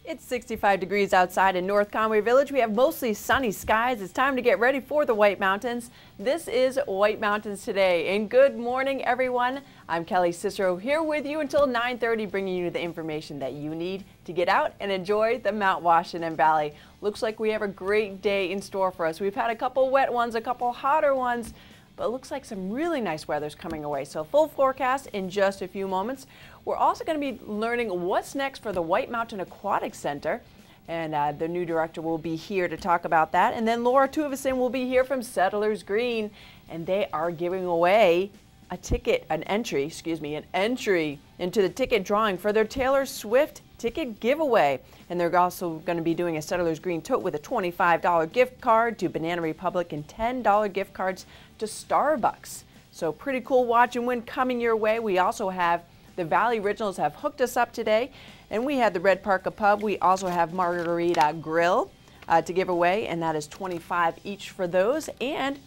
It's 65 degrees outside in North Conway Village. We have mostly sunny skies. It's time to get ready for the White Mountains. This is White Mountains Today, and good morning, everyone. I'm Kelly Cicero here with you until 9:30, bringing you the information that you need to get out and enjoy the Mount Washington Valley. Looks like we have a great day in store for us. We've had a couple wet ones, a couple hotter ones, but it looks like some really nice weather's coming away. So full forecast in just a few moments. We're also going to be learning what's next for the White Mountain Aquatic Center. And the new director will be here to talk about that. And then Laura Tuvison will be here from Settlers Green. And they are giving away an entry into the ticket drawing for their Taylor Swift ticket giveaway. And they're also going to be doing a Settlers Green tote with a $25 gift card to Banana Republic and $10 gift cards to Starbucks. So pretty cool watch and win coming your way. We also have the Valley Originals have hooked us up today, and we had the Red Parka Pub. We also have Margarita Grill to give away, and that is $25 each for those. And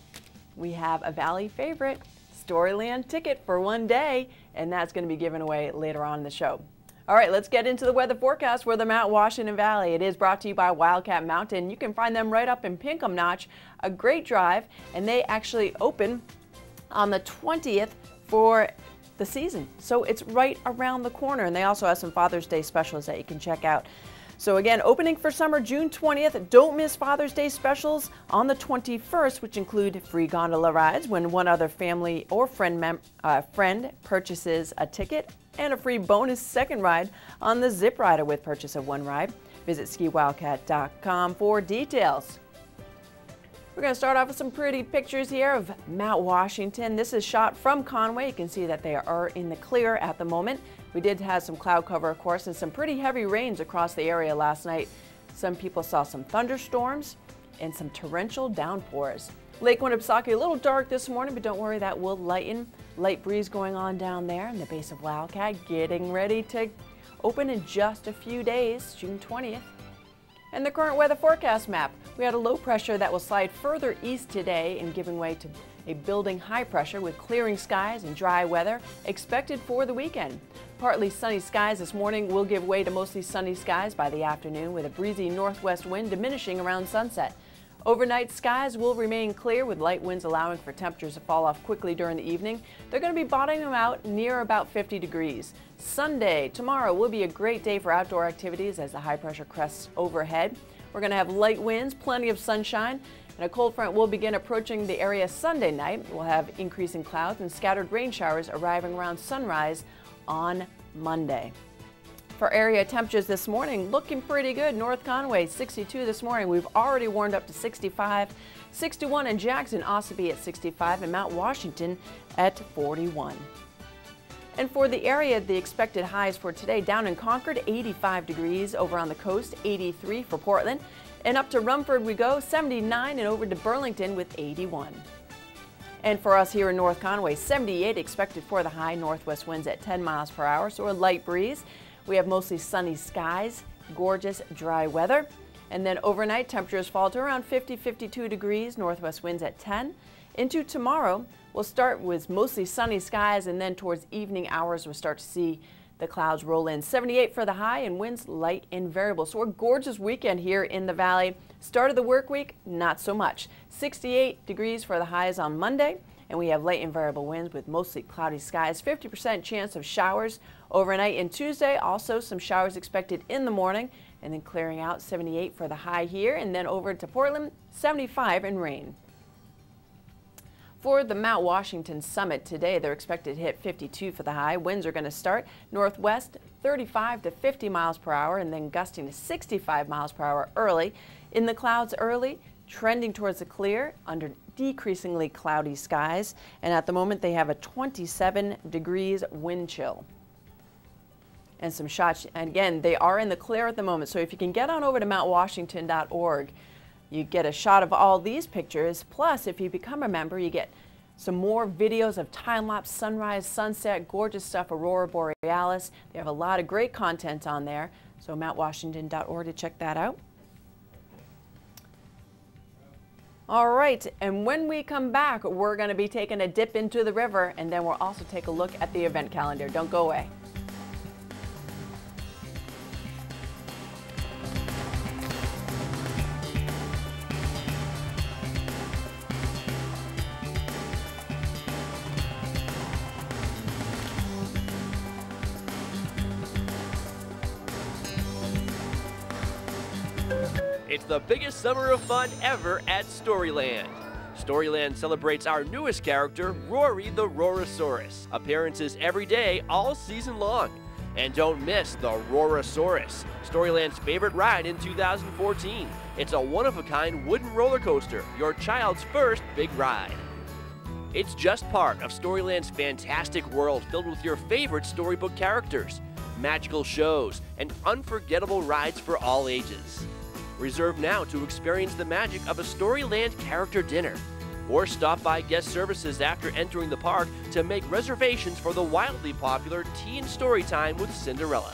we have a Valley favorite, Storyland ticket for one day, and that's going to be given away later on in the show. All right, let's get into the weather forecast for the Mount Washington Valley. It is brought to you by Wildcat Mountain. You can find them right up in Pinkham Notch. A great drive, and they actually open on the 20th for the season. So it's right around the corner, and they also have some Father's Day specials that you can check out. So again, opening for summer June 20th. Don't miss Father's Day specials on the 21st, which include free gondola rides when one other family or friend purchases a ticket, and a free bonus second ride on the Zip Rider with purchase of one ride. Visit skiwildcat.com for details. We're going to start off with some pretty pictures here of Mount Washington. This is shot from Conway. You can see that they are in the clear at the moment. We did have some cloud cover, of course, and some pretty heavy rains across the area last night. Some people saw some thunderstorms and some torrential downpours. Lake Winnipesaukee a little dark this morning, but don't worry, that will lighten. Light breeze going on down there in the base of Wildcat, getting ready to open in just a few days, June 20th. And the current weather forecast map. We had a low pressure that will slide further east today and giving way to a building high pressure with clearing skies and dry weather expected for the weekend. Partly sunny skies this morning will give way to mostly sunny skies by the afternoon with a breezy northwest wind diminishing around sunset. Overnight skies will remain clear with light winds allowing for temperatures to fall off quickly during the evening. They're going to be bottoming out near about 50 degrees. Sunday, tomorrow, will be a great day for outdoor activities as the high pressure crests overhead. We're going to have light winds, plenty of sunshine, and a cold front will begin approaching the area Sunday night. We'll have increasing clouds and scattered rain showers arriving around sunrise on Monday. For area temperatures this morning, looking pretty good. North Conway, 62 this morning. We've already warmed up to 65, 61 in Jackson, Ossipee at 65, and Mount Washington at 41. And for the area, the expected highs for today, down in Concord, 85 degrees. Over on the coast, 83 for Portland. And up to Rumford we go, 79, and over to Burlington with 81. And for us here in North Conway, 78 expected for the high. Northwest winds at 10 miles per hour, so a light breeze. We have mostly sunny skies, gorgeous dry weather. And then overnight temperatures fall to around 50, 52 degrees, northwest winds at 10. Into tomorrow, we'll start with mostly sunny skies, and then towards evening hours, we'll start to see the clouds roll in. 78 for the high and winds light and variable. So a gorgeous weekend here in the valley. Start of the work week, not so much. 68 degrees for the highs on Monday. And we have light and variable winds with mostly cloudy skies, 50% chance of showers overnight. And Tuesday, also some showers expected in the morning, and then clearing out, 78 for the high here, and then over to Portland, 75 and rain. For the Mount Washington Summit today, they're expected to hit 52 for the high. Winds are going to start northwest 35 to 50 miles per hour, and then gusting to 65 miles per hour early. In the clouds early, trending towards the clear under decreasingly cloudy skies, and at the moment they have a 27 degrees wind chill. And some shots, and again, they are in the clear at the moment, so if you can get on over to mountwashington.org, you get a shot of all these pictures, plus if you become a member, you get some more videos of time-lapse sunrise, sunset, gorgeous stuff, aurora borealis. They have a lot of great content on there, so mountwashington.org to check that out. All right, and when we come back, we're going to be taking a dip into the river, and then we'll also take a look at the event calendar. Don't go away. It's the biggest summer of fun ever at Storyland. Storyland celebrates our newest character, Rory the Rorosaurus. Appearances every day, all season long. And don't miss the Rorosaurus, Storyland's favorite ride in 2014. It's a one-of-a-kind wooden roller coaster, your child's first big ride. It's just part of Storyland's fantastic world filled with your favorite storybook characters, magical shows, and unforgettable rides for all ages. Reserve now to experience the magic of a Storyland character dinner. Or stop by guest services after entering the park to make reservations for the wildly popular Tea and Storytime with Cinderella.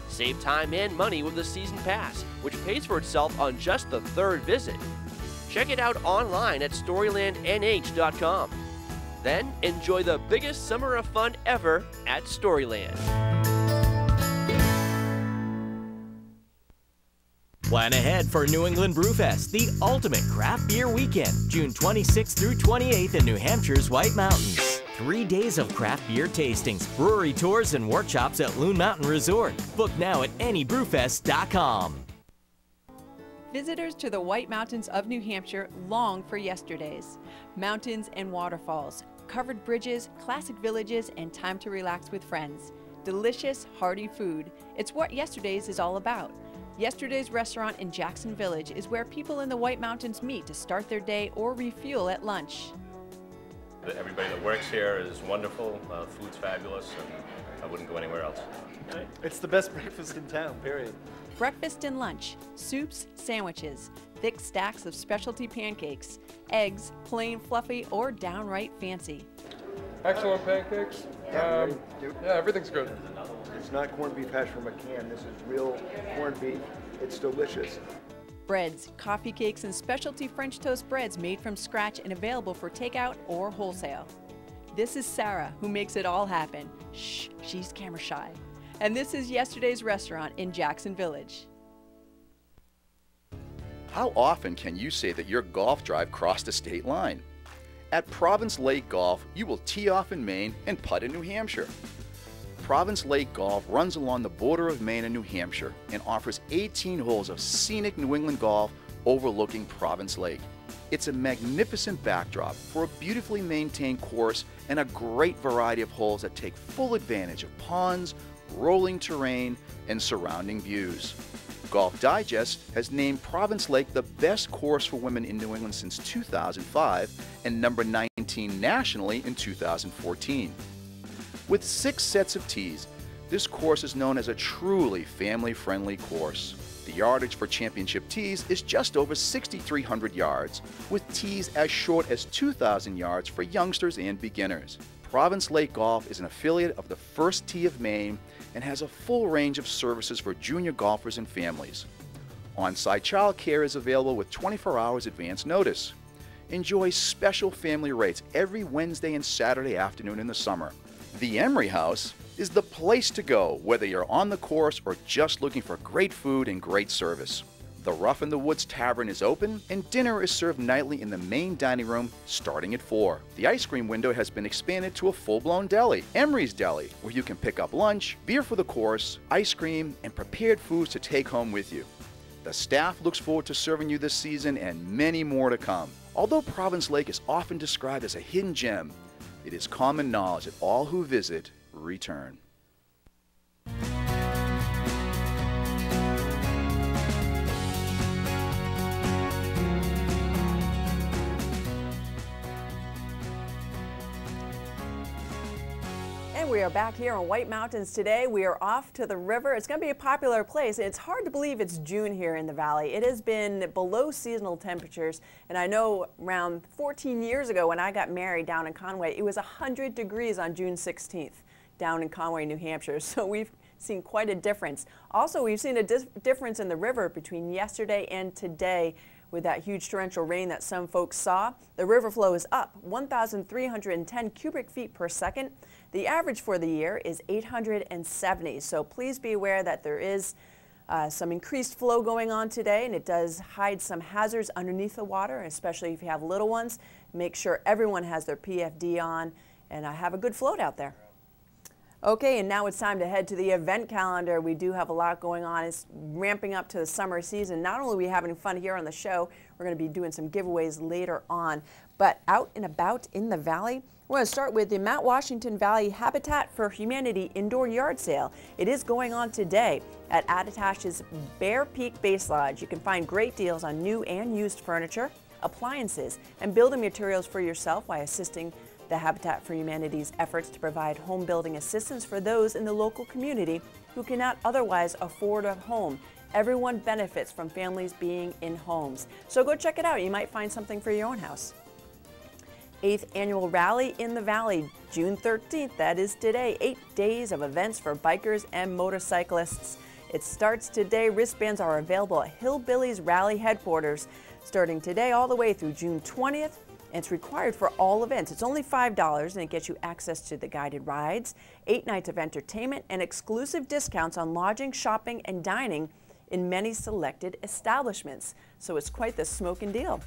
Save time and money with the season pass, which pays for itself on just the third visit. Check it out online at StorylandNH.com. Then enjoy the biggest summer of fun ever at Storyland. Plan ahead for New England Brewfest, the ultimate craft beer weekend, June 26th through 28th in New Hampshire's White Mountains. 3 days of craft beer tastings, brewery tours, and workshops at Loon Mountain Resort. Book now at anybrewfest.com. Visitors to the White Mountains of New Hampshire long for yesterdays. Mountains and waterfalls, covered bridges, classic villages, and time to relax with friends. Delicious, hearty food. It's what yesterdays is all about. Yesterday's restaurant in Jackson Village is where people in the White Mountains meet to start their day or refuel at lunch. Everybody that works here is wonderful, food's fabulous, and I wouldn't go anywhere else. It's the best breakfast in town, period. Breakfast and lunch, soups, sandwiches, thick stacks of specialty pancakes, eggs, plain fluffy or downright fancy. Excellent pancakes. Yeah, everything's good. It's not corned beef hash from a can. This is real corned beef. It's delicious. Breads, coffee cakes, and specialty French toast breads made from scratch and available for takeout or wholesale. This is Sarah, who makes it all happen. Shh, she's camera shy. And this is yesterday's restaurant in Jackson Village. How often can you say that your golf drive crossed a state line? At Province Lake Golf, you will tee off in Maine and putt in New Hampshire. Province Lake Golf runs along the border of Maine and New Hampshire and offers 18 holes of scenic New England golf overlooking Province Lake. It's a magnificent backdrop for a beautifully maintained course and a great variety of holes that take full advantage of ponds, rolling terrain, and surrounding views. Golf Digest has named Province Lake the best course for women in New England since 2005 and number 19 nationally in 2014. With 6 sets of tees, this course is known as a truly family-friendly course. The yardage for championship tees is just over 6,300 yards, with tees as short as 2,000 yards for youngsters and beginners. Province Lake Golf is an affiliate of the First Tee of Maine and has a full range of services for junior golfers and families. On-site childcare is available with 24 hours advance notice. Enjoy special family rates every Wednesday and Saturday afternoon in the summer. The Emery House is the place to go, whether you're on the course or just looking for great food and great service. The Rough in the Woods Tavern is open, and dinner is served nightly in the main dining room starting at 4. The ice cream window has been expanded to a full-blown deli, Emery's Deli, where you can pick up lunch, beer for the course, ice cream, and prepared foods to take home with you. The staff looks forward to serving you this season and many more to come. Although Province Lake is often described as a hidden gem, it is common knowledge that all who visit return. And we are back here on White Mountains today. We are off to the river. It's going to be a popular place. It's hard to believe it's June here in the valley. It has been below seasonal temperatures, and I know around 14 years ago when I got married down in Conway, it was 100 degrees on June 16th down in Conway, New Hampshire. So we've seen quite a difference. Also, we've seen a difference in the river between yesterday and today. With that huge torrential rain that some folks saw, the river flow is up 1,310 cubic feet per second. The average for the year is 870, so please be aware that there is some increased flow going on today, and it does hide some hazards underneath the water, especially if you have little ones. Make sure everyone has their PFD on and have a good float out there. Okay, and now it's time to head to the event calendar. We do have a lot going on. It's ramping up to the summer season. Not only are we having fun here on the show, we're going to be doing some giveaways later on. But out and about in the valley, we're going to start with the Mount Washington Valley Habitat for Humanity Indoor Yard Sale. It is going on today at Attitash's Bear Peak Base Lodge. You can find great deals on new and used furniture, appliances, and building materials for yourself while assisting the Habitat for Humanity's efforts to provide home building assistance for those in the local community who cannot otherwise afford a home. Everyone benefits from families being in homes. So go check it out. You might find something for your own house. 8th Annual Rally in the Valley, June 13th, that is today. 8 days of events for bikers and motorcyclists. It starts today. Wristbands are available at Hillbillies Rally headquarters starting today all the way through June 20th. It's required for all events. It's only $5 and it gets you access to the guided rides, 8 nights of entertainment, and exclusive discounts on lodging, shopping, and dining in many selected establishments. So it's quite the smoking deal.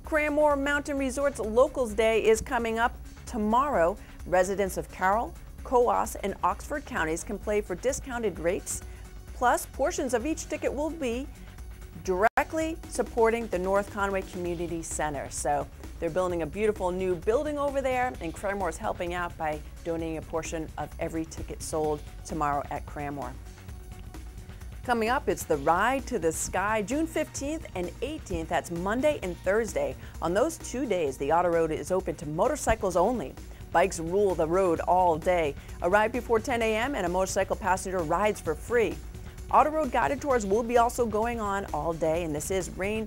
Cranmore Mountain Resort's Locals Day is coming up tomorrow. Residents of Carroll, Coos, and Oxford counties can play for discounted rates. Plus, portions of each ticket will be directly supporting the North Conway Community Center. So they're building a beautiful new building over there, and Cranmore is helping out by donating a portion of every ticket sold tomorrow at Cranmore. Coming up, it's the Ride to the Sky, June 15th and 18th. That's Monday and Thursday. On those 2 days, the Auto Road is open to motorcycles only. Bikes rule the road all day. Arrive before 10 a.m. and a motorcycle passenger rides for free. Auto Road guided tours will be also going on all day, and this is rain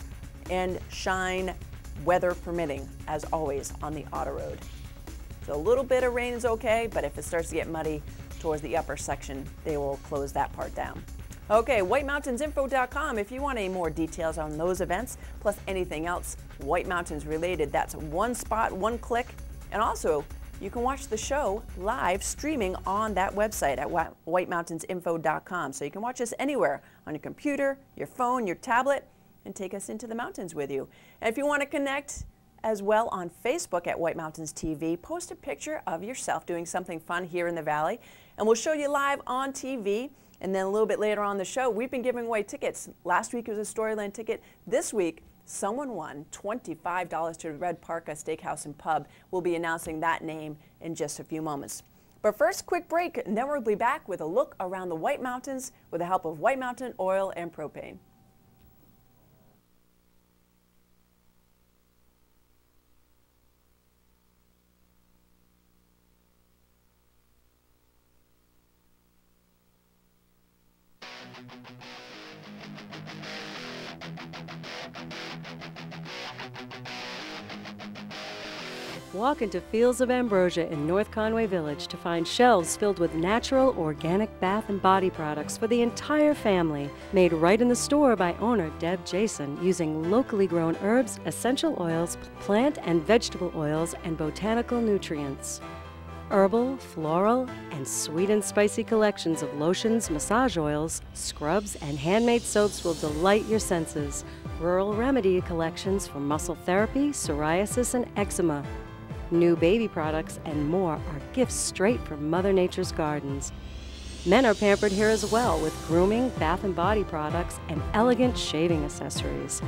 and shine weather permitting, as always, on the Auto Road. So a little bit of rain is okay, but if it starts to get muddy towards the upper section, they will close that part down. Okay, WhiteMountainsInfo.com if you want any more details on those events, plus anything else White Mountains related. That's one spot, one click, and also you can watch the show live streaming on that website at WhiteMountainsInfo.com. So you can watch us anywhere on your computer, your phone, your tablet, and take us into the mountains with you. And if you want to connect as well on Facebook at White Mountains TV, post a picture of yourself doing something fun here in the Valley, and we'll show you live on TV. And then a little bit later on the show, we've been giving away tickets. Last week was a Storyland ticket. This week, someone won $25 to Red Parka Steakhouse and Pub. We'll be announcing that name in just a few moments. But first, quick break, and then we'll be back with a look around the White Mountains with the help of White Mountain Oil and Propane. Walk into Fields of Ambrosia in North Conway Village to find shelves filled with natural, organic bath and body products for the entire family, made right in the store by owner Deb Jason, using locally grown herbs, essential oils, plant and vegetable oils, and botanical nutrients. Herbal, floral, and sweet and spicy collections of lotions, massage oils, scrubs, and handmade soaps will delight your senses. Rural remedy collections for muscle therapy, psoriasis, and eczema. New baby products and more are gifts straight from Mother Nature's gardens. Men are pampered here as well with grooming, bath and body products, and elegant shaving accessories.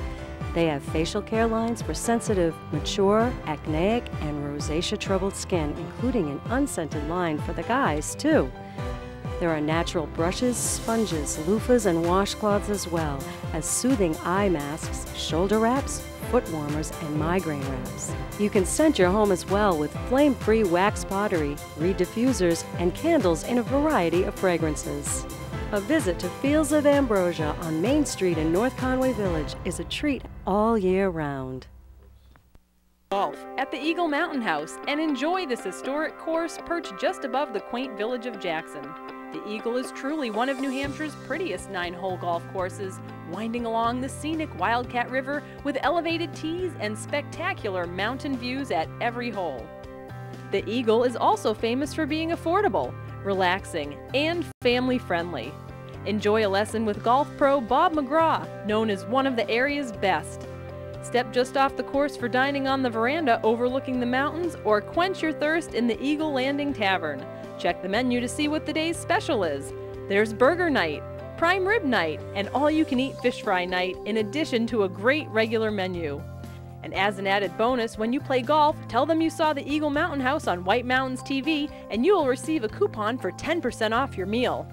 They have facial care lines for sensitive, mature, acneic, and rosacea-troubled skin, including an unscented line for the guys, too. There are natural brushes, sponges, loofahs, and washcloths as well as soothing eye masks, shoulder wraps, foot warmers, and migraine wraps. You can scent your home as well with flame-free wax pottery, reed diffusers, and candles in a variety of fragrances. A visit to Fields of Ambrosia on Main Street in North Conway Village is a treat all year round. Golf at the Eagle Mountain House and enjoy this historic course perched just above the quaint village of Jackson. The Eagle is truly one of New Hampshire's prettiest 9-hole golf courses, winding along the scenic Wildcat River with elevated tees and spectacular mountain views at every hole. The Eagle is also famous for being affordable, relaxing, and family-friendly. Enjoy a lesson with golf pro Bob McGraw, known as one of the area's best. Step just off the course for dining on the veranda overlooking the mountains, or quench your thirst in the Eagle Landing Tavern. Check the menu to see what the day's special is. There's burger night, prime rib night, and all-you-can-eat fish fry night, in addition to a great regular menu. And as an added bonus, when you play golf, tell them you saw the Eagle Mountain House on White Mountains TV, and you will receive a coupon for 10% off your meal.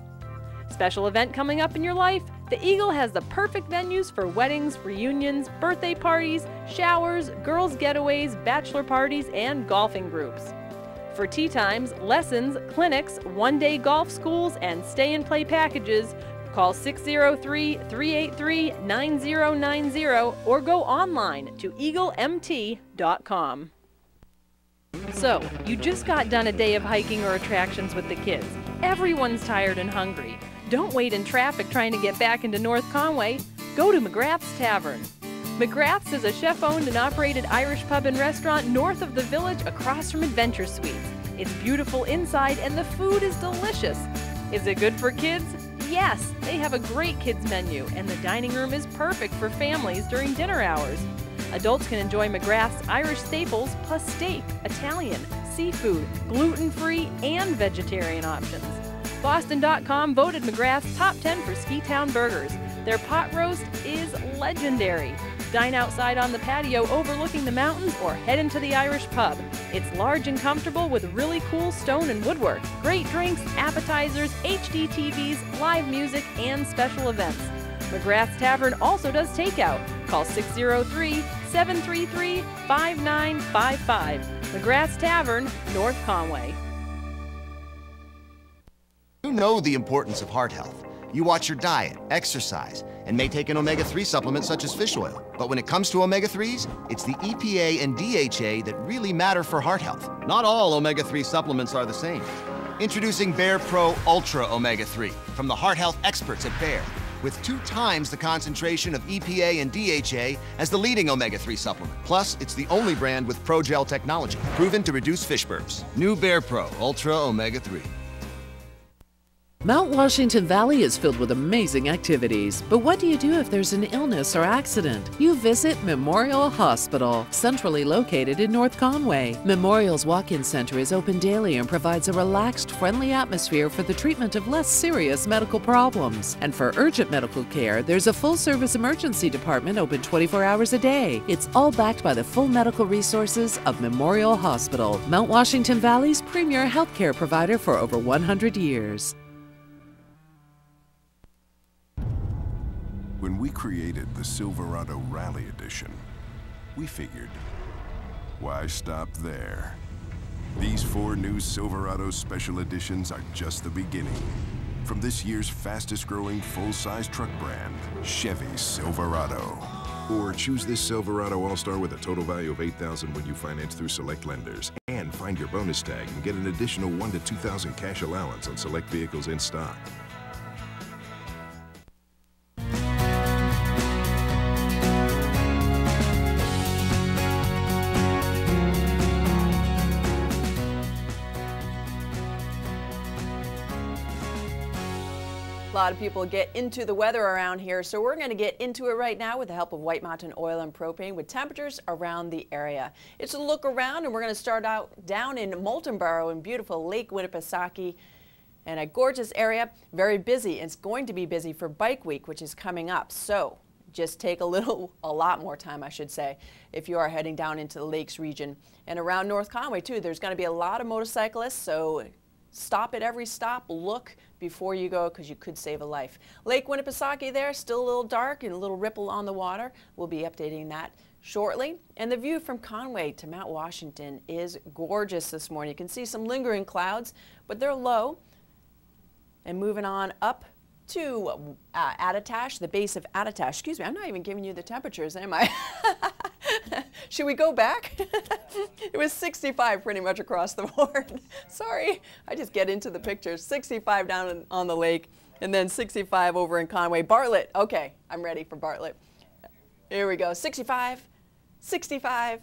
Special event coming up in your life? The Eagle has the perfect venues for weddings, reunions, birthday parties, showers, girls' getaways, bachelor parties, and golfing groups. For tee times, lessons, clinics, one-day golf schools, and stay-and-play packages, call 603-383-9090 or go online to eaglemt.com. So, you just got done a day of hiking or attractions with the kids. Everyone's tired and hungry. Don't wait in traffic trying to get back into North Conway. Go to McGrath's Tavern. McGrath's is a chef-owned and operated Irish pub and restaurant north of the village across from Adventure Suites. It's beautiful inside and the food is delicious. Is it good for kids? Yes, they have a great kids menu and the dining room is perfect for families during dinner hours. Adults can enjoy McGrath's Irish staples plus steak, Italian, seafood, gluten-free, and vegetarian options. Boston.com voted McGrath's top 10 for Ski Town burgers. Their pot roast is legendary. Dine outside on the patio overlooking the mountains or head into the Irish pub. It's large and comfortable with really cool stone and woodwork, great drinks, appetizers, HD TVs, live music, and special events. McGrath's Tavern also does takeout. Call 603-733-5955. McGrath's Tavern, North Conway. You know the importance of heart health. You watch your diet, exercise, and may take an omega-3 supplement such as fish oil. But when it comes to omega-3s, it's the EPA and DHA that really matter for heart health. Not all omega-3 supplements are the same. Introducing Bayer Pro Ultra Omega-3 from the heart health experts at Bayer, with 2 times the concentration of EPA and DHA as the leading omega-3 supplement. Plus, it's the only brand with ProGel technology, proven to reduce fish burps. New Bayer Pro Ultra Omega-3. Mount Washington Valley is filled with amazing activities, but what do you do if there's an illness or accident? You visit Memorial Hospital, centrally located in North Conway. Memorial's walk-in center is open daily and provides a relaxed, friendly atmosphere for the treatment of less serious medical problems. And for urgent medical care, there's a full-service emergency department open 24 hours a day. It's all backed by the full medical resources of Memorial Hospital, Mount Washington Valley's premier healthcare provider for over 100 years. When we created the Silverado Rally Edition, we figured, why stop there? These 4 new Silverado Special Editions are just the beginning. From this year's fastest-growing full-size truck brand, Chevy Silverado. Or choose this Silverado All-Star with a total value of $8,000 when you finance through select lenders. And find your bonus tag and get an additional $1,000 to $2,000 cash allowance on select vehicles in stock. A lot of people get into the weather around here, so we're going to get into it right now with the help of White Mountain Oil and Propane with temperatures around the area. It's a look around, and we're going to start out down in Moultonborough in beautiful Lake Winnipesaukee, and a gorgeous area, very busy. It's going to be busy for Bike Week, which is coming up. So just take a lot more time, I should say, if you are heading down into the Lakes region. And around North Conway, too, there's going to be a lot of motorcyclists, so stop at every stop, look before you go, because you could save a life. Lake Winnipesaukee there, still a little dark and a little ripple on the water. We'll be updating that shortly. And the view from Conway to Mount Washington is gorgeous this morning. You can see some lingering clouds, but they're low. And moving on up to Attitash, the base of Attitash. Excuse me, I'm not even giving you the temperatures, am I? Should we go back? It was 65 pretty much across the board. Sorry, I just get into the pictures. 65 down on the lake, and then 65 over in Conway. Bartlett, okay, I'm ready for Bartlett. Here we go, 65, 65,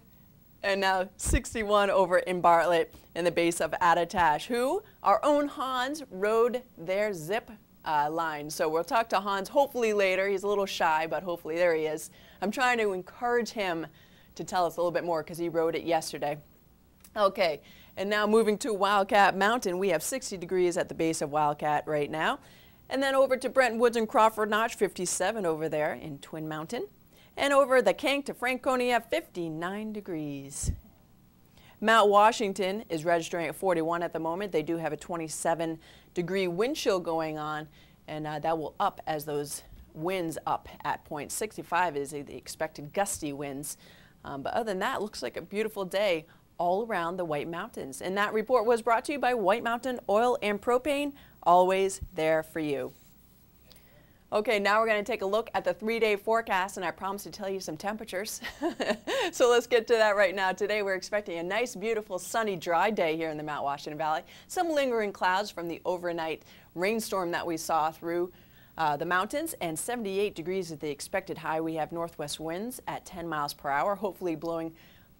and now 61 over in Bartlett in the base of Attitash, who our own Hans rode their zip line. So we'll talk to Hans hopefully later. He's a little shy, but hopefully there he is. I'm trying to encourage him to tell us a little bit more because he rode it yesterday. Okay, And now moving to Wildcat Mountain, we have 60 degrees at the base of Wildcat right now. And then over to Brent Woods and Crawford Notch, 57 over there in Twin Mountain. And over the Kank to Franconia, 59 degrees. Mount Washington is registering at 41 at the moment. They do have a 27-degree wind chill going on, and that will up as those winds up at point 65 is the expected gusty winds. But other than that, it looks like a beautiful day all around the White Mountains. And that report was brought to you by White Mountain Oil and Propane, always there for you. Okay, now we're going to take a look at the 3-day forecast, and I promised to tell you some temperatures. So let's get to that right now. Today we're expecting a nice, beautiful, sunny, dry day here in the Mount Washington Valley. Some lingering clouds from the overnight rainstorm that we saw through the mountains, and 78 degrees is the expected high. We have northwest winds at 10 miles per hour, hopefully blowing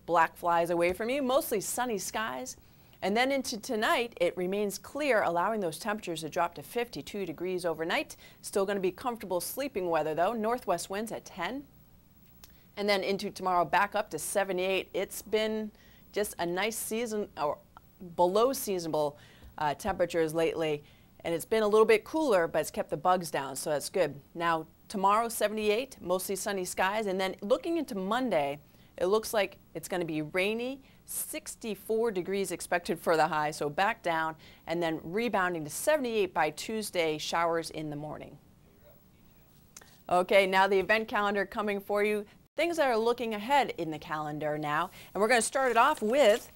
black flies away from you. Mostly sunny skies. And then into tonight, it remains clear, allowing those temperatures to drop to 52 degrees overnight. Still going to be comfortable sleeping weather, though. Northwest winds at 10. And then into tomorrow, back up to 78. It's been just a nice season, or below seasonable temperatures lately. And it's been a little bit cooler, but it's kept the bugs down, so that's good. Now, tomorrow, 78, mostly sunny skies. And then looking into Monday, it looks like it's going to be rainy, 64 degrees expected for the high, so back down, and then rebounding to 78 by Tuesday, showers in the morning. Okay, now the event calendar coming for you. Things that are looking ahead in the calendar now, and we're going to start it off with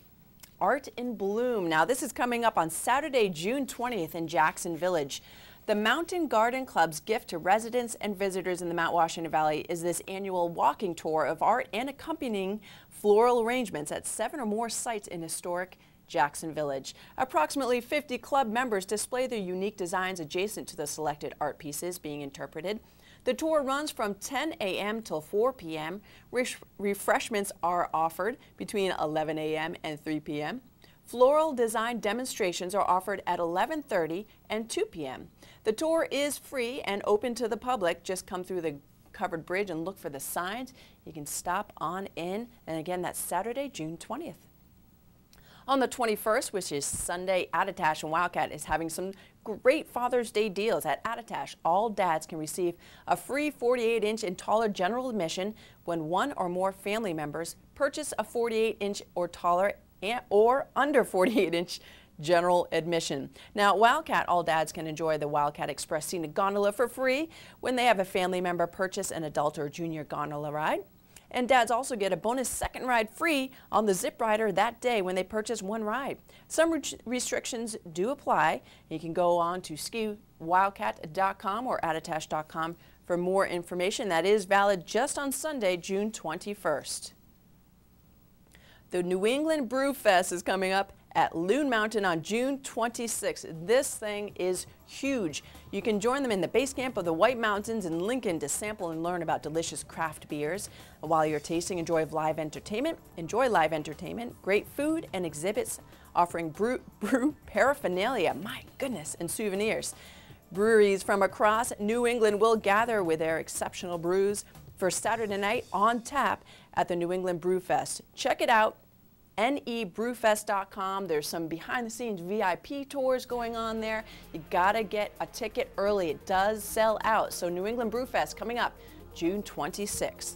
Art in Bloom. Now, this is coming up on Saturday, June 20th in Jackson Village. The Mountain Garden Club's gift to residents and visitors in the Mount Washington Valley is this annual walking tour of art and accompanying floral arrangements at 7 or more sites in historic Jackson Village. Approximately 50 club members display their unique designs adjacent to the selected art pieces being interpreted. The tour runs from 10 a.m. till 4 p.m. Refreshments are offered between 11 a.m. and 3 p.m. Floral design demonstrations are offered at 11:30 and 2 p.m. The tour is free and open to the public. Just come through the covered bridge and look for the signs. You can stop on in. And again, that's Saturday, June 20th. On the 21st, which is Sunday, Attitash and Wildcat is having some great Father's Day deals. At Attitash, all dads can receive a free 48-inch and taller general admission when one or more family members purchase a 48-inch or taller or under 48-inch general admission. Now, at Wildcat, all dads can enjoy the Wildcat Express Scenic Gondola for free when they have a family member purchase an adult or junior gondola ride. And dads also get a bonus second ride free on the Zip Rider that day when they purchase one ride. Some restrictions do apply. You can go on to skiwildcat.com or attitash.com for more information. That is valid just on Sunday, June 21st. The New England Brew Fest is coming up at Loon Mountain on June 26th. This thing is huge. You can join them in the base camp of the White Mountains in Lincoln to sample and learn about delicious craft beers. While you're tasting, enjoy live entertainment, great food and exhibits offering brew paraphernalia, my goodness, and souvenirs. Breweries from across New England will gather with their exceptional brews for Saturday night on tap at the New England Brew Fest. Check it out, nebrewfest.com. There's some behind-the-scenes VIP tours going on there. You gotta get a ticket early. It does sell out. So New England Brew Fest coming up June 26th.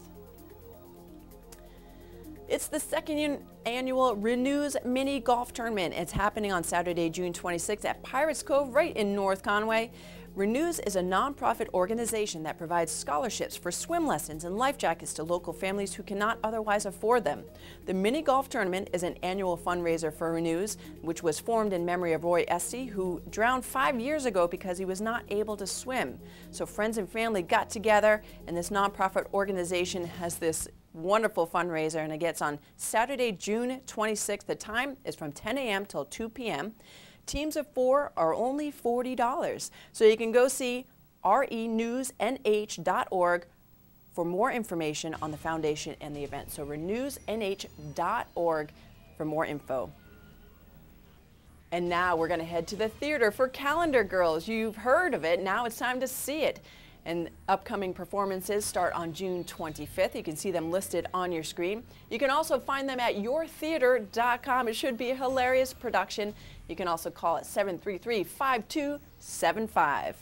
It's the second annual Renews Mini Golf Tournament. It's happening on Saturday, June 26th at Pirates Cove right in North Conway. Renews is a nonprofit organization that provides scholarships for swim lessons and life jackets to local families who cannot otherwise afford them. The mini golf tournament is an annual fundraiser for Renews, which was formed in memory of Roy Esty, who drowned 5 years ago because he was not able to swim. So friends and family got together, and this nonprofit organization has this wonderful fundraiser, and it gets on Saturday, June 26th. The time is from 10 a.m. till 2 p.m. Teams of 4 are only $40. So you can go see renewsnh.org for more information on the foundation and the event. So renewsnh.org for more info. And now we're going to head to the theater for Calendar Girls. You've heard of it. Now it's time to see it. And upcoming performances start on June 25th. You can see them listed on your screen. You can also find them at yourtheater.com. It should be a hilarious production. You can also call it 733-5275.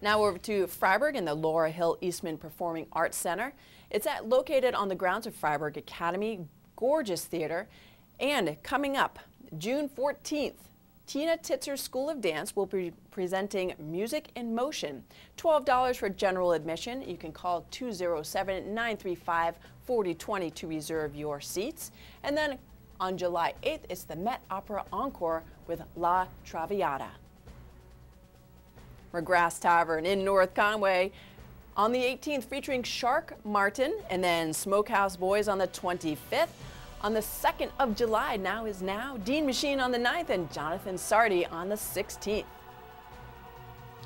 Now over to Fryeburg and the Laura Hill Eastman Performing Arts Center. It's located on the grounds of Fryeburg Academy, gorgeous theater. And coming up, June 14th, Tina Titzer School of Dance will be presenting Music in Motion. $12 for general admission. You can call 207-935-4020 to reserve your seats. And then on July 8th, it's the Met Opera Encore with La Traviata. McGrath's Tavern in North Conway on the 18th, featuring Shark Martin, and then Smokehouse Boys on the 25th. On the 2nd of July, Now Is Now, Dean Machine on the 9th, and Jonathan Sardi on the 16th.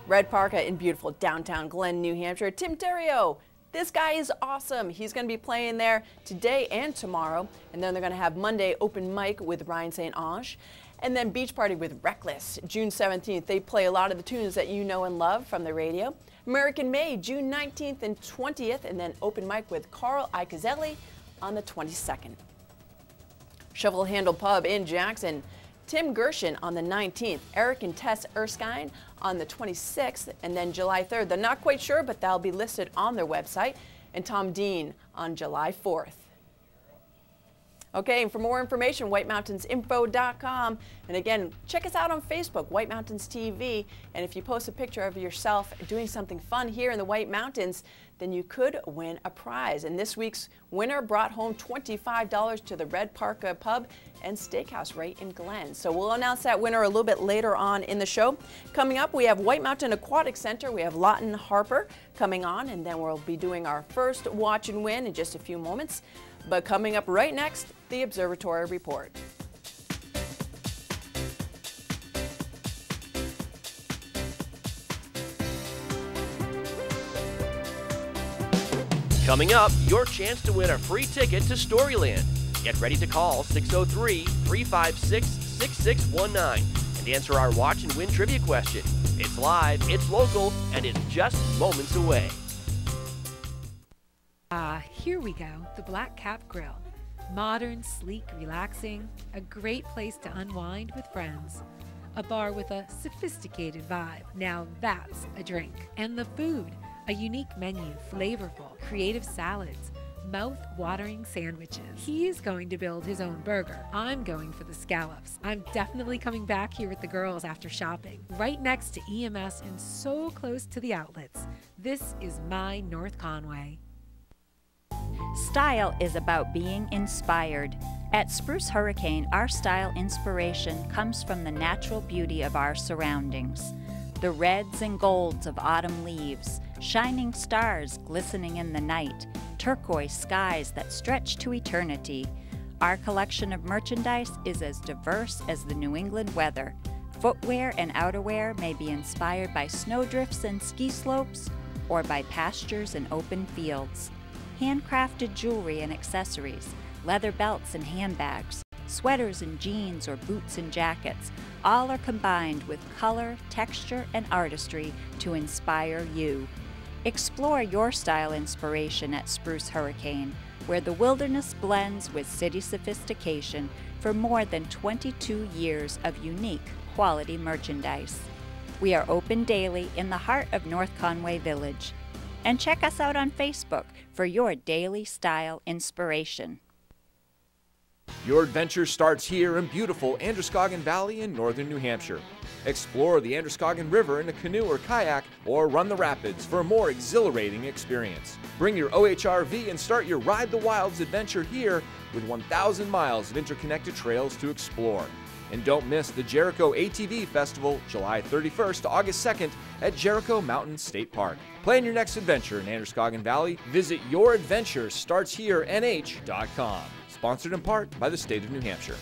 Red Parka in beautiful downtown Glen, New Hampshire. Tim Terrio, this guy is awesome. He's going to be playing there today and tomorrow, and then they're going to have Monday open mic with Ryan St. Ange, and then Beach Party with Reckless, June 17th. They play a lot of the tunes that you know and love from the radio. American Made, June 19th and 20th, and then open mic with Carl Icazelli on the 22nd. Shovel Handle Pub in Jackson, Tim Gershon on the 19th, Eric and Tess Erskine on the 26th, and then July 3rd. They're not quite sure, but that'll be listed on their website, and Tom Dean on July 4th. Okay, and for more information, WhiteMountainsInfo.com. And again, check us out on Facebook, White Mountains TV. And if you post a picture of yourself doing something fun here in the White Mountains, then you could win a prize. And this week's winner brought home $25 to the Red Parka Pub and Steakhouse right in Glen. So we'll announce that winner a little bit later on in the show. Coming up, we have White Mountain Aquatic Center. We have Lawton Harper coming on, and then we'll be doing our first watch and win in just a few moments. But coming up right next, the Observatory Report. Coming up, your chance to win a free ticket to Storyland. Get ready to call 603-356-6619 and answer our watch and win trivia question. It's live, it's local, and it's just moments away. Here we go, the Black Cap Grill. Modern, sleek, relaxing, a great place to unwind with friends. A bar with a sophisticated vibe. Now that's a drink. And the food, a unique menu, flavorful, creative salads, mouth-watering sandwiches. He's going to build his own burger. I'm going for the scallops. I'm definitely coming back here with the girls after shopping. Right next to EMS and so close to the outlets. This is my North Conway. Style is about being inspired. At Spruce Hurricane, our style inspiration comes from the natural beauty of our surroundings. The reds and golds of autumn leaves, shining stars glistening in the night, turquoise skies that stretch to eternity. Our collection of merchandise is as diverse as the New England weather. Footwear and outerwear may be inspired by snowdrifts and ski slopes or by pastures and open fields. Handcrafted jewelry and accessories, leather belts and handbags, sweaters and jeans or boots and jackets, all are combined with color, texture, and artistry to inspire you. Explore your style inspiration at Spruce Hurricane, where the wilderness blends with city sophistication for more than 22 years of unique quality merchandise. We are open daily in the heart of North Conway Village. And check us out on Facebook for your daily style inspiration. Your adventure starts here in beautiful Androscoggin Valley in northern New Hampshire. Explore the Androscoggin River in a canoe or kayak, or run the rapids for a more exhilarating experience. Bring your OHRV and start your Ride the Wilds adventure here with 1,000 miles of interconnected trails to explore. And don't miss the Jericho ATV Festival, July 31st to August 2nd at Jericho Mountain State Park. Plan your next adventure in Androscoggin Valley. Visit youradventurestartsherenh.com. Sponsored in part by the state of New Hampshire.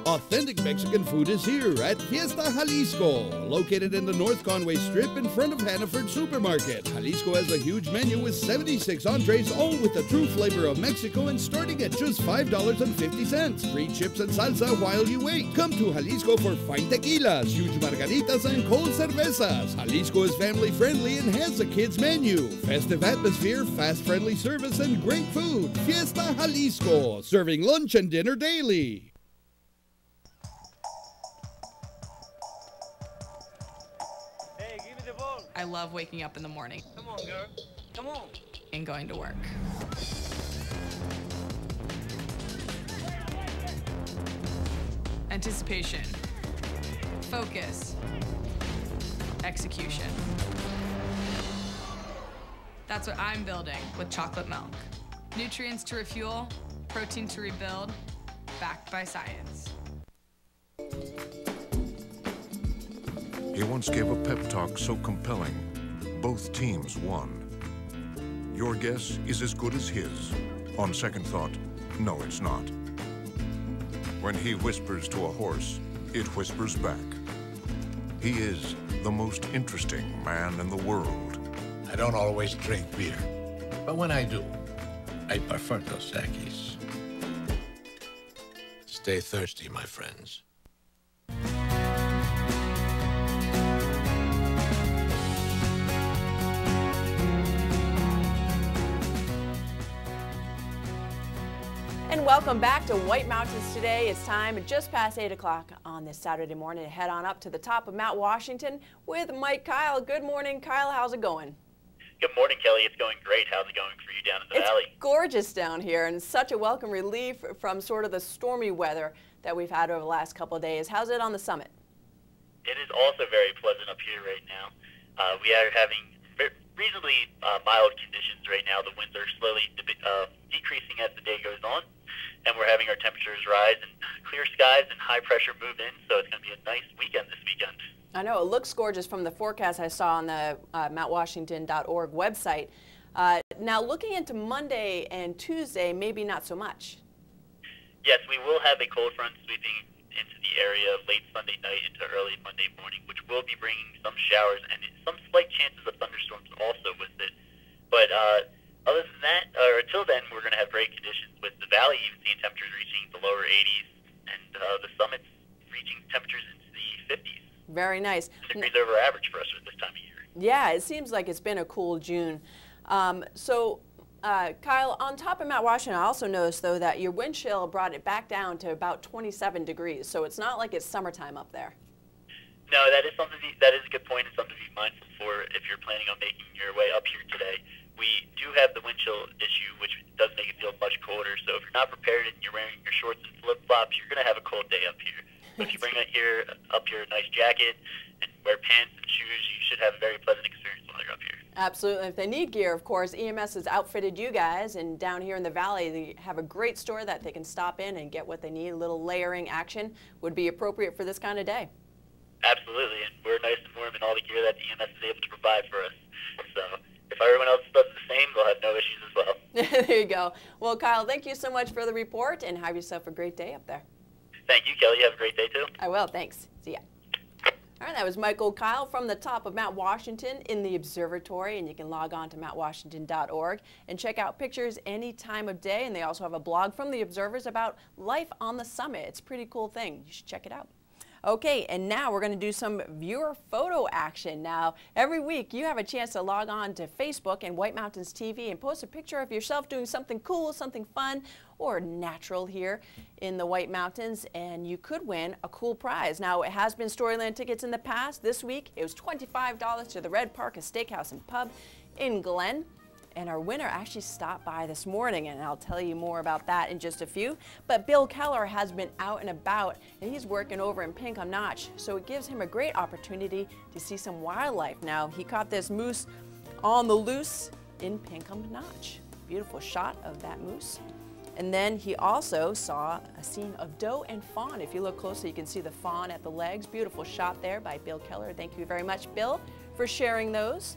Authentic Mexican food is here at Fiesta Jalisco, located in the North Conway Strip in front of Hannaford Supermarket. Jalisco has a huge menu with 76 entrees, all with the true flavor of Mexico and starting at just $5.50. Free chips and salsa while you wait. Come to Jalisco for fine tequilas, huge margaritas, and cold cervezas. Jalisco is family friendly and has a kids menu. Festive atmosphere, fast friendly service, and great food. Fiesta Jalisco, serving lunch and dinner daily. I love waking up in the morning. Come on, girl. Come on. And going to work. Anticipation. Focus. Execution. That's what I'm building with chocolate milk. Nutrients to refuel, protein to rebuild, backed by science. He once gave a pep talk so compelling, both teams won. Your guess is as good as his. On second thought, no, it's not. When he whispers to a horse, it whispers back. He is the most interesting man in the world. I don't always drink beer, but when I do, I prefer Dos Equis. Stay thirsty, my friends. And welcome back to White Mountains Today. It's time just past 8 o'clock on this Saturday morning to head on up to the top of Mount Washington with Mike Kyle. Good morning, Kyle. How's it going? Good morning, Kelly. It's going great. How's it going for you down in the valley? It's gorgeous down here and such a welcome relief from sort of the stormy weather that we've had over the last couple of days. How's it on the summit? It is also very pleasant up here right now. We are having reasonably mild conditions right now. The winds are slowly decreasing as the day goes on, and we're having our temperatures rise and clear skies and high pressure move in, so it's going to be a nice weekend this weekend. I know, it looks gorgeous from the forecast I saw on the mountwashington.org website. Now, looking into Monday and Tuesday, maybe not so much. Yes, we will have a cold front sweeping into the area late Sunday night into early Monday morning, which will be bringing some showers and some slight chances of thunderstorms also with it. But other than that, or until then, we're going to have great conditions with the valley even seeing temperatures reaching the lower 80s and the summits reaching temperatures into the 50s. Very nice. Degrees over average for us at this time of year. Yeah, it seems like it's been a cool June. Kyle, on top of Mount Washington, I also noticed, though, that your wind chill brought it back down to about 27 degrees, so it's not like it's summertime up there. No, that is a good point and something to be mindful for if you're planning on making your way up here today. We do have the wind chill issue, which does make it feel much colder, so if you're not prepared and you're wearing your shorts and flip-flops, you're going to have a cold day up here. But if you bring up your nice jacket and wear pants and shoes, you should have a very pleasant experience while you're up here. Absolutely. If they need gear, of course, EMS has outfitted you guys, and down here in the valley, they have a great store that they can stop in and get what they need. A little layering action would be appropriate for this kind of day. Absolutely, and we're nice and warm in all the gear that the EMS is able to provide for us. So if everyone else does the same, they'll have no issues as well. There you go. Well, Kyle, thank you so much for the report, and have yourself a great day up there. Thank you, Kelly. Have a great day, too. I will. Thanks. See ya. All right, that was Michael Kyle from the top of Mount Washington in the observatory, and you can log on to mountwashington.org and check out pictures any time of day, and they also have a blog from the observers about life on the summit. It's a pretty cool thing. You should check it out. Okay, and now we're going to do some viewer photo action. Now, every week you have a chance to log on to Facebook and White Mountains TV and post a picture of yourself doing something cool, something fun, or natural here in the White Mountains, and you could win a cool prize. Now, it has been Storyland tickets in the past. This week, it was $25 to the Red Park, a steakhouse and pub in Glen. And our winner actually stopped by this morning, and I'll tell you more about that in just a few. But Bill Keller has been out and about, and he's working over in Pinkham Notch, so it gives him a great opportunity to see some wildlife. Now, he caught this moose on the loose in Pinkham Notch. Beautiful shot of that moose. And then he also saw a scene of doe and fawn. If you look closely, you can see the fawn at the legs. Beautiful shot there by Bill Keller. Thank you very much, Bill, for sharing those.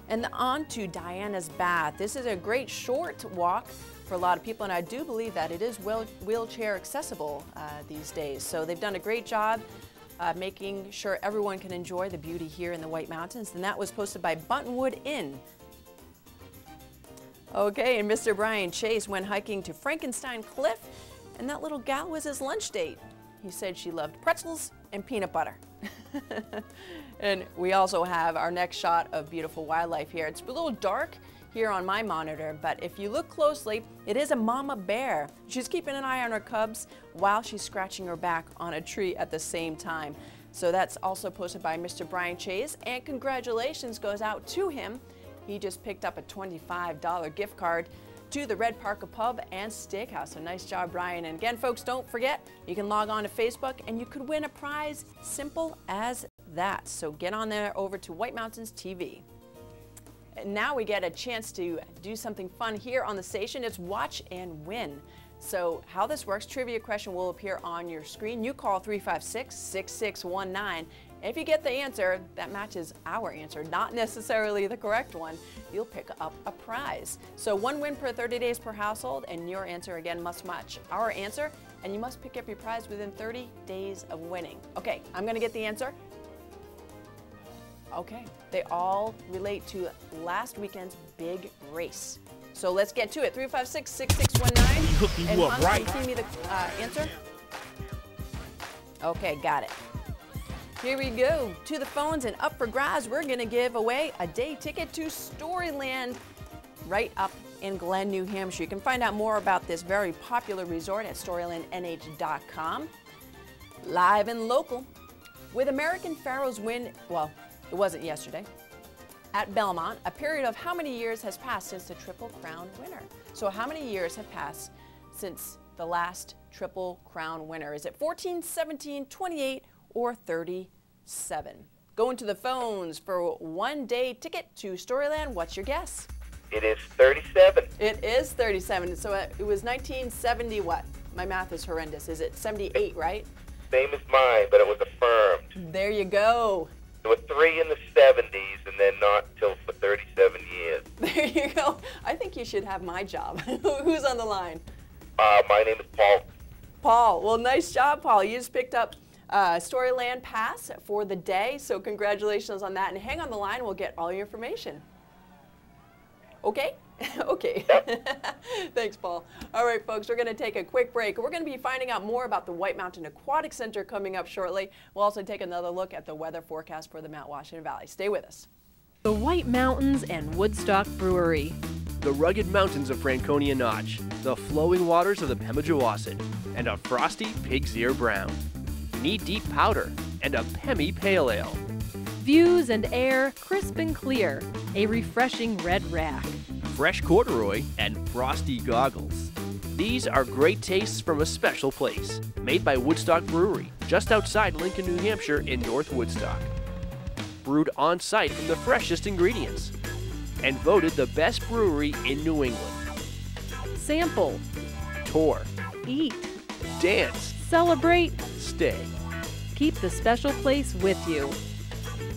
And on to Diana's Bath. This is a great short walk for a lot of people, and I do believe that it is wheelchair accessible these days. So they've done a great job making sure everyone can enjoy the beauty here in the White Mountains, and that was posted by Buttonwood Inn. Okay, and Mr. Brian Chase went hiking to Frankenstein Cliff, and that little gal was his lunch date. He said she loved pretzels and peanut butter. And we also have our next shot of beautiful wildlife here. It's a little dark here on my monitor, but if you look closely, it is a mama bear. She's keeping an eye on her cubs while she's scratching her back on a tree at the same time. So that's also posted by Mr. Brian Chase, and congratulations goes out to him. He just picked up a $25 gift card to the Red Parker Pub and Steakhouse. So nice job, Brian. And again, folks, don't forget, you can log on to Facebook and you could win a prize, simple as that. So get on there over to White Mountains TV. And now we get a chance to do something fun here on the station. It's Watch and Win. So how this works, trivia question will appear on your screen. You call 356-6619. If you get the answer that matches our answer, not necessarily the correct one, you'll pick up a prize. So 1 win per 30 days per household, and your answer again must match our answer, and you must pick up your prize within 30 days of winning. Okay, I'm gonna get the answer. Okay, they all relate to last weekend's big race. So let's get to it. 356-6619. Hooking And you up, Hans, right? can you give me the answer? Okay, got it. Here we go. To the phones and up for grabs, we're going to give away a day ticket to Storyland right up in Glen, New Hampshire. You can find out more about this very popular resort at StorylandNH.com. Live and local. With American Pharoah's win, well, it wasn't yesterday, at Belmont, a period of how many years has passed since the Triple Crown winner? So how many years have passed since the last Triple Crown winner? Is it 14, 17, 28, or 37? Going to the phones for a one-day ticket to Storyland. What's your guess? It is 37. It is 37. So it was 1970 what? My math is horrendous. Is it 78, right? Same as mine, but it was affirmed. There you go. There were 3 in the 70s and then not till for 37 years. There you go. I think you should have my job. Who's on the line? My name is Paul. Paul. Well, nice job, Paul. You just picked up Storyland Pass for the day, so congratulations on that. And hang on the line, we'll get all your information. Okay? Okay. Thanks, Paul. All right, folks, we're going to take a quick break. We're going to be finding out more about the White Mountain Aquatic Center coming up shortly. We'll also take another look at the weather forecast for the Mount Washington Valley. Stay with us. The White Mountains and Woodstock Brewery. The rugged mountains of Franconia Notch, the flowing waters of the Pemigewasset, and a frosty pig's ear brown. Knee-deep powder, and a Pemi Pale Ale. Views and air crisp and clear. A refreshing red rack. Fresh corduroy, and frosty goggles. These are great tastes from a special place, made by Woodstock Brewery, just outside Lincoln, New Hampshire in North Woodstock. Brewed on site from the freshest ingredients, and voted the best brewery in New England. Sample. Tour. Eat. Dance. Celebrate. Stay. Keep the special place with you.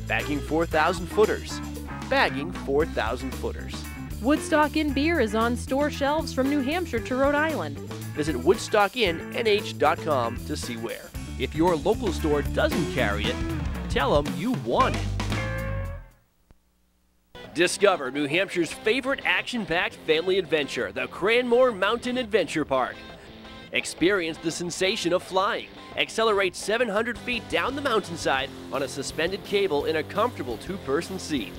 Bagging 4,000 footers. Bagging 4,000 footers. Woodstock Inn beer is on store shelves from New Hampshire to Rhode Island. Visit WoodstockinnNH.com to see where. If your local store doesn't carry it, tell them you want it. Discover New Hampshire's favorite action-packed family adventure, the Cranmore Mountain Adventure Park. Experience the sensation of flying. Accelerate 700 feet down the mountainside on a suspended cable in a comfortable 2-person seat.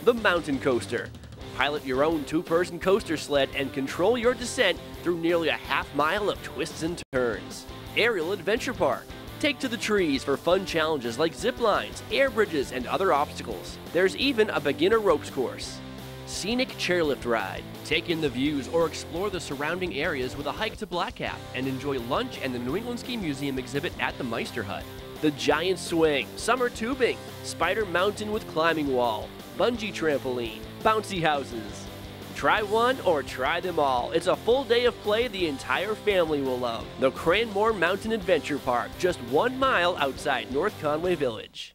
The Mountain Coaster. Pilot your own 2-person coaster sled and control your descent through nearly a half-mile of twists and turns. Aerial Adventure Park. Take to the trees for fun challenges like zip lines, air bridges, and other obstacles. There's even a beginner ropes course. Scenic chairlift ride. Take in the views or explore the surrounding areas with a hike to Black Cap and enjoy lunch and the New England Ski Museum exhibit at the Meister Hut. The Giant Swing, summer tubing, Spider Mountain with climbing wall, bungee trampoline, bouncy houses. Try one or try them all. It's a full day of play the entire family will love. The Cranmore Mountain Adventure Park, just 1 mile outside North Conway Village.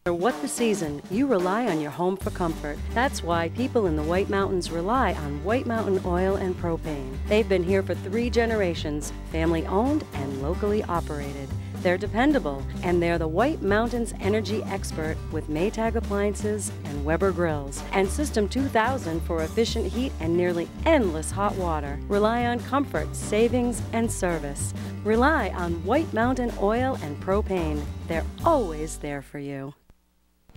No matter what the season, you rely on your home for comfort. That's why people in the White Mountains rely on White Mountain Oil and Propane. They've been here for 3 generations, family owned and locally operated. They're dependable, and they're the White Mountains energy expert with Maytag appliances and Weber grills, and System 2000 for efficient heat and nearly endless hot water. Rely on comfort, savings, and service. Rely on White Mountain Oil and Propane. They're always there for you.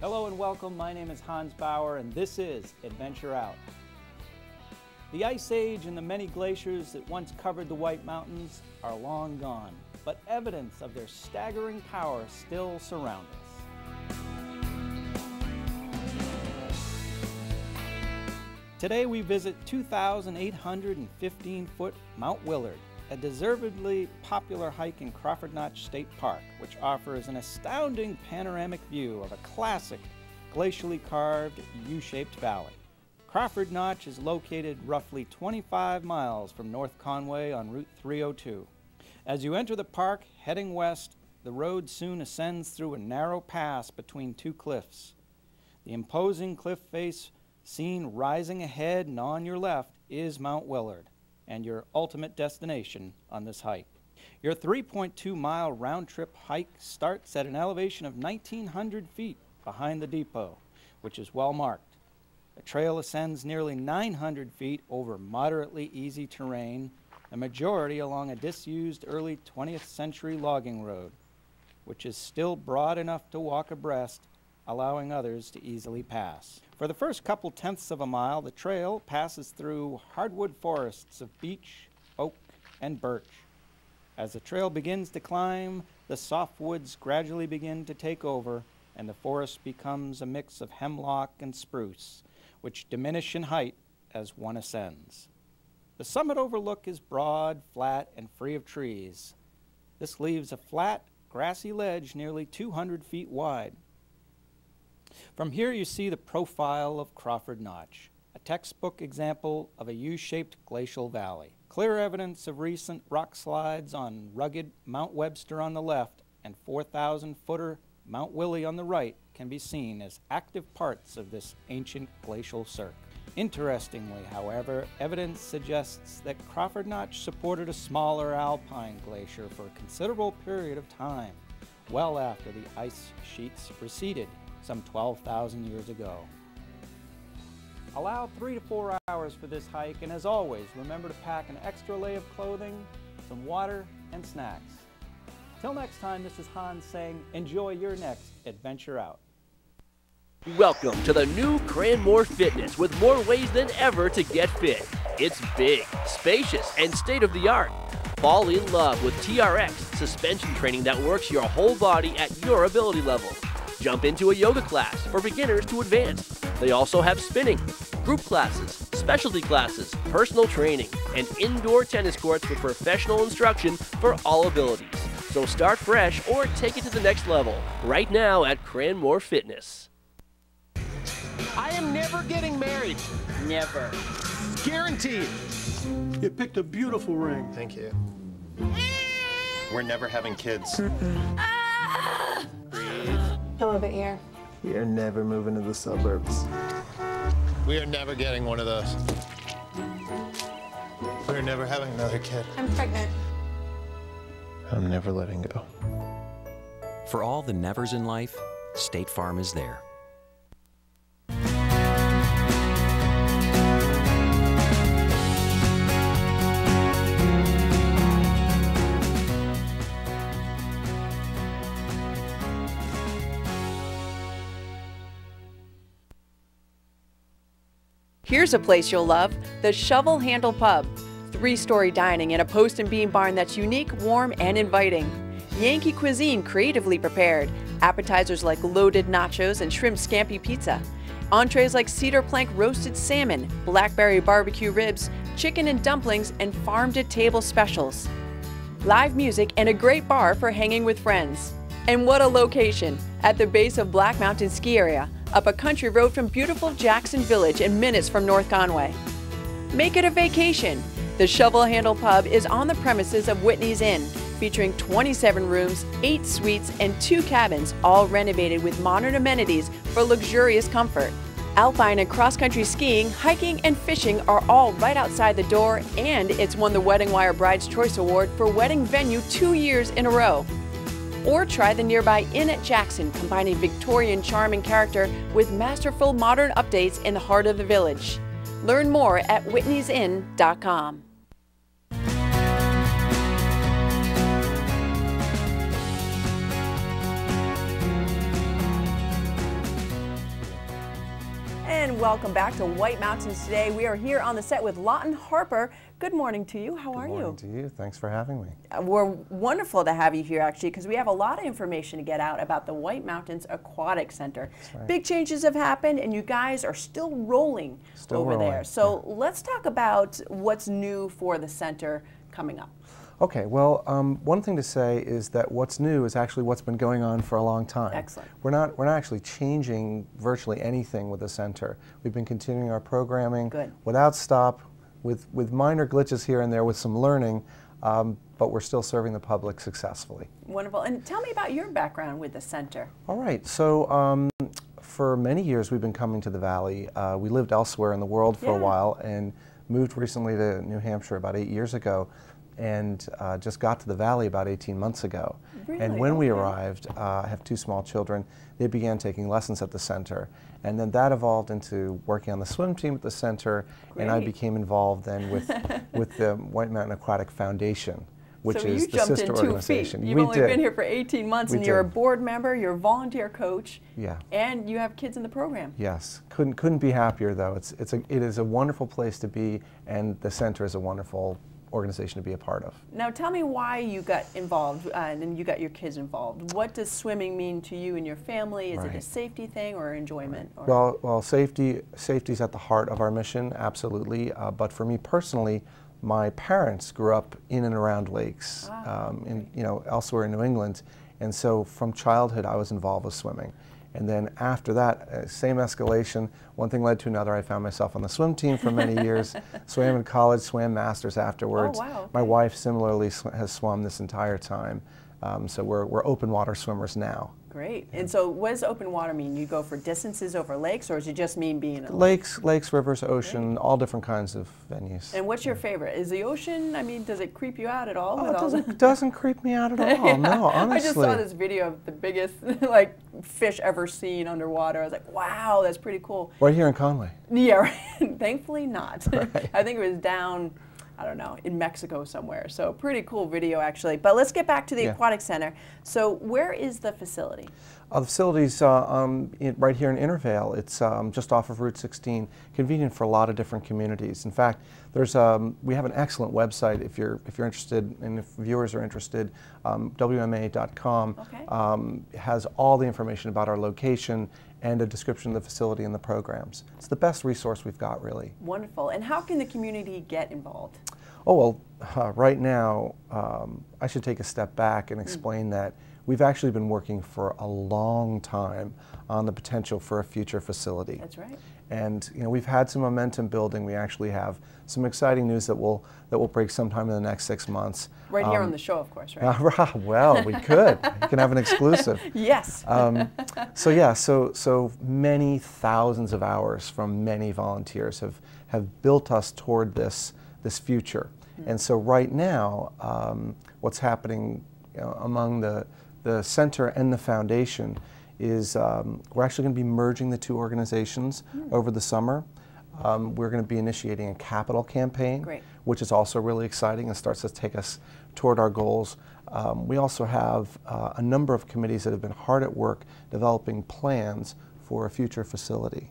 Hello and welcome. My name is Hans Bauer, and this is Adventure Out. The Ice Age and the many glaciers that once covered the White Mountains are long gone, but evidence of their staggering power still surround us. Today we visit 2,815-foot Mount Willard, a deservedly popular hike in Crawford Notch State Park, which offers an astounding panoramic view of a classic glacially carved U-shaped valley. Crawford Notch is located roughly 25 miles from North Conway on Route 302. As you enter the park, heading west, the road soon ascends through a narrow pass between 2 cliffs. The imposing cliff face seen rising ahead and on your left is Mount Willard, and your ultimate destination on this hike. Your 3.2-mile round-trip hike starts at an elevation of 1,900 feet behind the depot, which is well marked. The trail ascends nearly 900 feet over moderately easy terrain, the majority along a disused early 20th century logging road, which is still broad enough to walk abreast, allowing others to easily pass. For the first couple tenths of a mile, the trail passes through hardwood forests of beech, oak, and birch. As the trail begins to climb, the softwoods gradually begin to take over, and the forest becomes a mix of hemlock and spruce, which diminish in height as one ascends. The summit overlook is broad, flat, and free of trees. This leaves a flat, grassy ledge nearly 200 feet wide. From here you see the profile of Crawford Notch, a textbook example of a U-shaped glacial valley. Clear evidence of recent rock slides on rugged Mount Webster on the left and 4,000-footer Mount Willie on the right can be seen as active parts of this ancient glacial cirque. Interestingly, however, evidence suggests that Crawford Notch supported a smaller alpine glacier for a considerable period of time, well after the ice sheets receded some 12,000 years ago. Allow 3 to 4 hours for this hike, and as always, remember to pack an extra lay of clothing, some water, and snacks. Till next time, this is Hans saying, enjoy your next adventure out. Welcome to the new Cranmore Fitness with more ways than ever to get fit. It's big, spacious, and state-of-the-art. Fall in love with TRX, suspension training that works your whole body at your ability level. Jump into a yoga class for beginners to advanced. They also have spinning, group classes, specialty classes, personal training, and indoor tennis courts with professional instruction for all abilities. So start fresh or take it to the next level right now at Cranmore Fitness. I am never getting married. Never. Guaranteed. You picked a beautiful ring. Thank you. We're never having kids. Breathe. A little bit here. We are never moving to the suburbs. We are never getting one of those. We're never having another kid. I'm pregnant. I'm never letting go. For all the nevers in life, State Farm is there. Here's a place you'll love, the Shovel Handle Pub. 3-story dining in a post and beam barn that's unique, warm, and inviting. Yankee cuisine creatively prepared. Appetizers like loaded nachos and shrimp scampi pizza. Entrees like cedar plank roasted salmon, blackberry barbecue ribs, chicken and dumplings, and farm-to-table specials. Live music and a great bar for hanging with friends. And what a location! At the base of Black Mountain Ski Area, up a country road from beautiful Jackson Village and minutes from North Conway. Make it a vacation. The Shovel Handle Pub is on the premises of Whitney's Inn, featuring 27 rooms, 8 suites, and 2 cabins, all renovated with modern amenities for luxurious comfort. Alpine and cross-country skiing, hiking, and fishing are all right outside the door, and it's won the Wedding Wire Bride's Choice Award for wedding venue 2 years in a row. Or try the nearby Inn at Jackson, combining Victorian charm and character with masterful modern updates in the heart of the village. Learn more at whitneysinn.com. And welcome back to White Mountains Today. We are here on the set with Lawton Harper. Good morning to you. How are you? Good morning to you. Thanks for having me. We're wonderful to have you here, actually, because we have a lot of information to get out about the White Mountains Aquatic Center. Right. Big changes have happened, and you guys are still rolling over there. So let's talk about what's new for the center coming up. Okay, well, one thing to say is that what's new is actually what's been going on for a long time. Excellent. We're not actually changing virtually anything with the center. We've been continuing our programming without stop, with minor glitches here and there with some learning, but we're still serving the public successfully. Wonderful. And tell me about your background with the center. All right, so for many years we've been coming to the Valley. We lived elsewhere in the world for a while and moved recently to New Hampshire about 8 years ago, and just got to the Valley about 18 months ago. Really? And when we arrived, I have 2 small children, they began taking lessons at the center. And then that evolved into working on the swim team at the center, and I became involved then with the White Mountain Aquatic Foundation, which is the sister organization. You've only been here for 18 months, and you're a board member, you're a volunteer coach, and you have kids in the program. Yes, couldn't be happier though. It is a wonderful place to be, and the center is a wonderful organization to be a part of. Now tell me why you got involved and you got your kids involved. What does swimming mean to you and your family? Is it a safety thing or enjoyment? Or? Well, safety's at the heart of our mission, absolutely. But for me personally, my parents grew up in and around lakes, elsewhere in New England, and so from childhood I was involved with swimming. And then after that, same escalation, one thing led to another. I found myself on the swim team for many years, swam in college, swam masters afterwards. Oh, wow, okay. My wife similarly has swum this entire time. So we're open water swimmers now. Great. And so what does open water mean? You go for distances over lakes, or does it just mean being in a lake? Lakes, rivers, ocean, all different kinds of venues. And what's your favorite? Is the ocean, I mean, does it creep you out at all? Oh, it doesn't creep me out at all, no, honestly. I just saw this video of the biggest fish ever seen underwater. I was like, wow, that's pretty cool. Right here in Conway. Yeah, right. Thankfully not. Right. I think it was down, I don't know, in Mexico somewhere. So pretty cool video actually. But let's get back to the Aquatic Center. So where is the facility? The facility's right here in Intervale. It's just off of Route 16, convenient for a lot of different communities. In fact, there's we have an excellent website if you're interested, and if viewers are interested. WMA.com has all the information about our location and a description of the facility and the programs. It's the best resource we've got, really. Wonderful. And how can the community get involved? Oh, well, right now, I should take a step back and explain that we've actually been working for a long time on the potential for a future facility. That's right. And we've had some momentum building. We actually have some exciting news that will break sometime in the next 6 months. Right here on the show, of course, right? Well, we could. You can have an exclusive. Yes. So many thousands of hours from many volunteers have built us toward this future. And so right now, what's happening among the center and the foundation is we're actually going to be merging the 2 organizations over the summer. We're going to be initiating a capital campaign, which is also really exciting and starts to take us toward our goals. We also have a number of committees that have been hard at work developing plans for a future facility,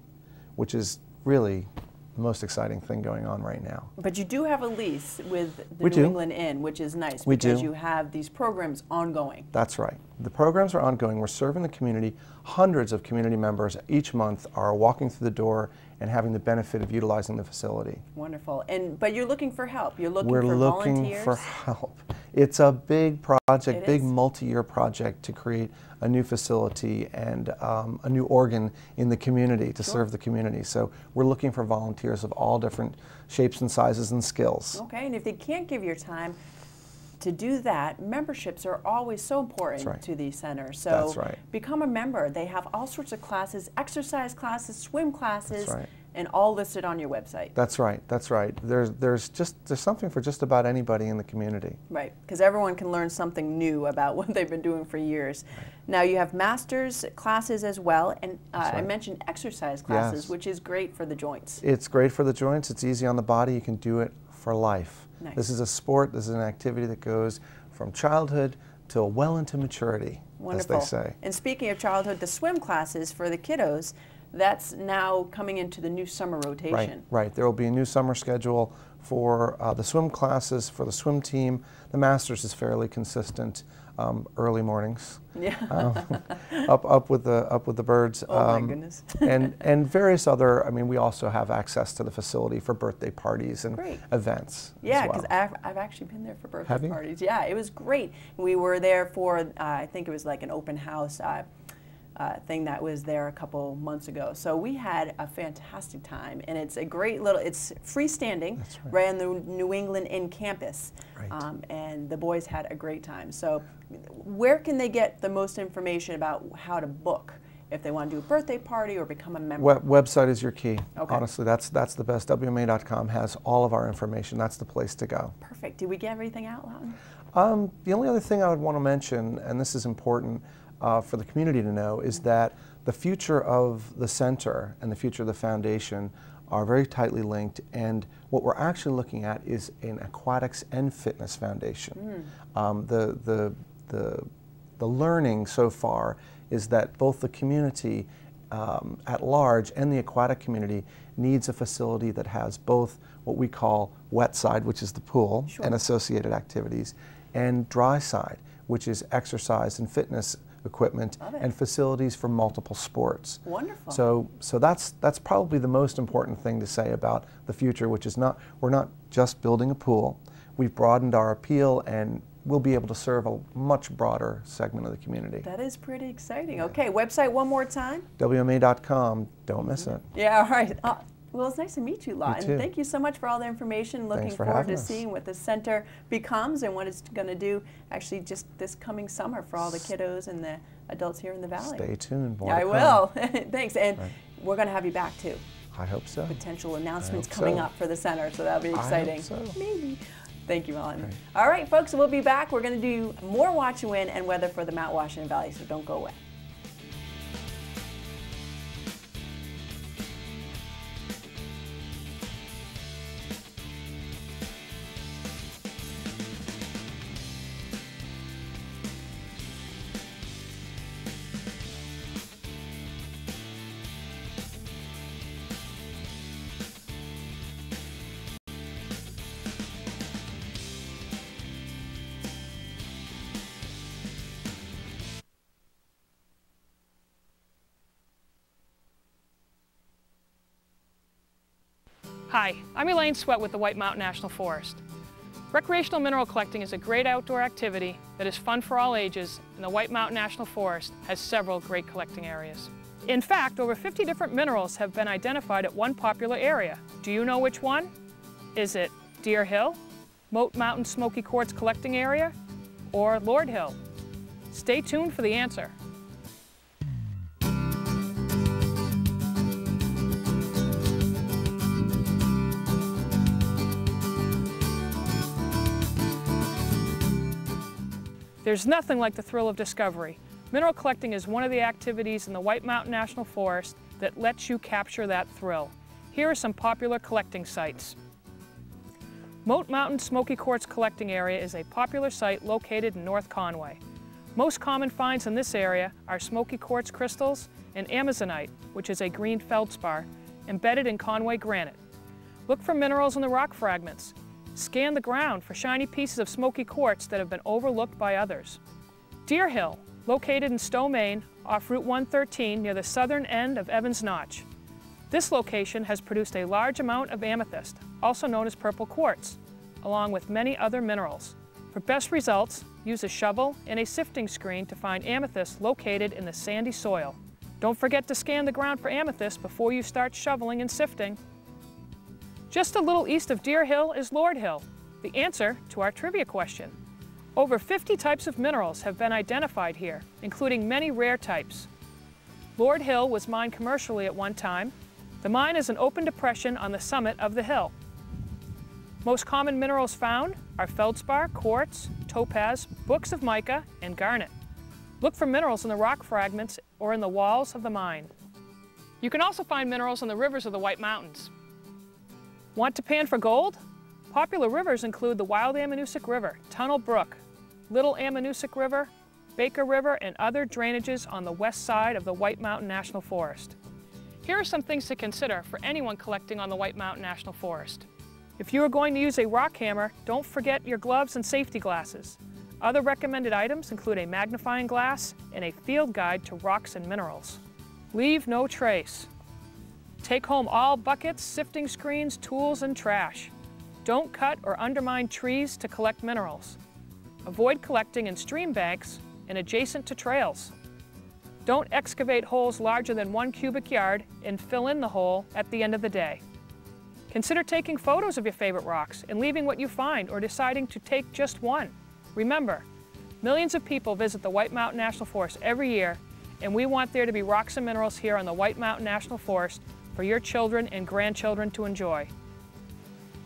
which is really the most exciting thing going on right now. But you do have a lease with the New England Inn, which is nice because you have these programs ongoing. That's right. The programs are ongoing. We're serving the community. Hundreds of community members each month are walking through the door and having the benefit of utilizing the facility. Wonderful. But you're looking for help. You're looking for volunteers. We're looking for help. It's a big project, big multi-year project to create a new facility and a new organ in the community to serve the community. So we're looking for volunteers of all different shapes and sizes and skills. Okay, and if they can't give your time, to do that, memberships are always so important right. to these centers. So That's right. become a member. They have all sorts of classes, exercise classes, swim classes, That's right. and all listed on your website. That's right. That's right. There's something for just about anybody in the community. Right, because everyone can learn something new about what they've been doing for years. Right. Now you have master's classes as well, and right. I mentioned exercise classes, yes. which is great for the joints. It's great for the joints. It's easy on the body. You can do it for life. Nice. This is a sport. This is an activity that goes from childhood till well into maturity, Wonderful. as they say. And speaking of childhood, the swim classes for the kiddos, that's now coming into the new summer rotation. Right, right. There will be a new summer schedule for the swim classes, for the swim team. The Masters is fairly consistent, early mornings. Yeah. Up with the birds. Oh my goodness. and various other. I mean, we also have access to the facility for birthday parties and great. events. Yeah, because I've actually been there for birthday have you? parties. Yeah, it was great. We were there for I think it was like an open house thing that was there a couple months ago. So we had a fantastic time, and it's a great little, it's freestanding right on the New England Inn campus, right. And the boys had a great time. So where can they get the most information about how to book if they want to do a birthday party or become a member? Website is your key. Okay. Honestly, that's the best. WMA.com has all of our information. That's the place to go. Perfect. Did we get everything out, Lawton? The only other thing I would want to mention, and this is important for the community to know, is that the future of the center and the future of the foundation are very tightly linked, and what we're actually looking at is an aquatics and fitness foundation. The learning so far is that both the community at large and the aquatic community needs a facility that has both what we call wet side, which is the pool and associated activities, and dry side, which is exercise and fitness equipment and facilities for multiple sports. Wonderful. So that's probably the most important thing to say about the future, which is we're not just building a pool. We've broadened our appeal, and we'll be able to serve a much broader segment of the community. That is pretty exciting. Okay, website one more time. WMA.com. Don't miss it. Yeah, all right. Well, it's nice to meet you, Lawton. too. Thank you so much for all the information. Looking Thanks for forward having to us. seeing what the center becomes and what it's going to do actually just this coming summer for all the kiddos and the adults here in the Valley. Stay tuned. More Yeah, I to will. come. Thanks. And Right. we're going to have you back, too. I hope so. Potential announcements hope coming so. up for the center, so that'll be I hope exciting. so. Maybe. Thank you, Lawton. All right, folks, we'll be back. We're going to do more Watch and Win and weather for the Mount Washington Valley, so don't go away. Hi, I'm Elaine Sweat with the White Mountain National Forest. Recreational mineral collecting is a great outdoor activity that is fun for all ages, and the White Mountain National Forest has several great collecting areas. In fact, over 50 different minerals have been identified at one popular area. Do you know which one? Is it Deer Hill, Moat Mountain Smoky Quartz Collecting Area, or Lord Hill? Stay tuned for the answer. There's nothing like the thrill of discovery. Mineral collecting is one of the activities in the White Mountain National Forest that lets you capture that thrill. Here are some popular collecting sites. Moat Mountain Smoky Quartz Collecting Area is a popular site located in North Conway. Most common finds in this area are smoky quartz crystals and amazonite, which is a green feldspar, embedded in Conway granite. Look for minerals in the rock fragments. Scan the ground for shiny pieces of smoky quartz that have been overlooked by others. Deer Hill, located in Stowe, Maine, off Route 113 near the southern end of Evans Notch. This location has produced a large amount of amethyst, also known as purple quartz, along with many other minerals. For best results, use a shovel and a sifting screen to find amethyst located in the sandy soil. Don't forget to scan the ground for amethyst before you start shoveling and sifting. Just a little east of Deer Hill is Lord Hill, the answer to our trivia question. Over 50 types of minerals have been identified here, including many rare types. Lord Hill was mined commercially at one time. The mine is an open depression on the summit of the hill. Most common minerals found are feldspar, quartz, topaz, books of mica, and garnet. Look for minerals in the rock fragments or in the walls of the mine. You can also find minerals in the rivers of the White Mountains. Want to pan for gold? Popular rivers include the Wild Ammonoosuc River, Tunnel Brook, Little Ammonoosuc River, Baker River, and other drainages on the west side of the White Mountain National Forest. Here are some things to consider for anyone collecting on the White Mountain National Forest. If you are going to use a rock hammer, don't forget your gloves and safety glasses. Other recommended items include a magnifying glass and a field guide to rocks and minerals. Leave no trace. Take home all buckets, sifting screens, tools, and trash. Don't cut or undermine trees to collect minerals. Avoid collecting in stream banks and adjacent to trails. Don't excavate holes larger than 1 cubic yard and fill in the hole at the end of the day. Consider taking photos of your favorite rocks and leaving what you find or deciding to take just one. Remember, millions of people visit the White Mountain National Forest every year, and we want there to be rocks and minerals here on the White Mountain National Forest for your children and grandchildren to enjoy.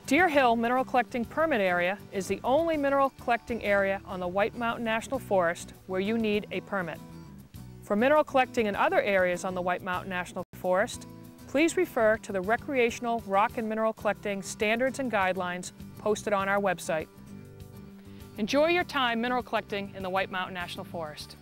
Deer Hill Mineral Collecting Permit Area is the only mineral collecting area on the White Mountain National Forest where you need a permit. For mineral collecting in other areas on the White Mountain National Forest, please refer to the Recreational Rock and Mineral Collecting Standards and Guidelines posted on our website. Enjoy your time mineral collecting in the White Mountain National Forest.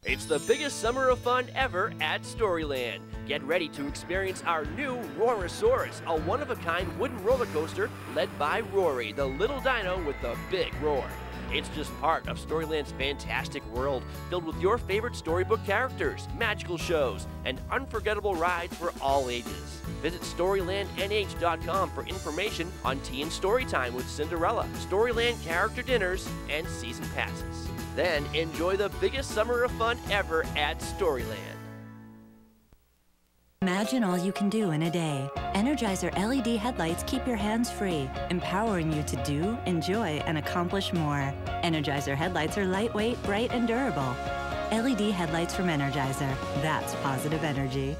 It's the biggest summer of fun ever at Storyland. Get ready to experience our new Roarosaurus, a one-of-a-kind wooden roller coaster led by Rory, the little dino with the big roar. It's just part of Storyland's fantastic world, filled with your favorite storybook characters, magical shows, and unforgettable rides for all ages. Visit StorylandNH.com for information on Teen Storytime with Cinderella, Storyland character dinners, and season passes. Then enjoy the biggest summer of fun ever at Storyland. Imagine all you can do in a day. Energizer LED headlights keep your hands free, empowering you to do, enjoy, and accomplish more. Energizer headlights are lightweight, bright, and durable. LED headlights from Energizer. That's positive energy.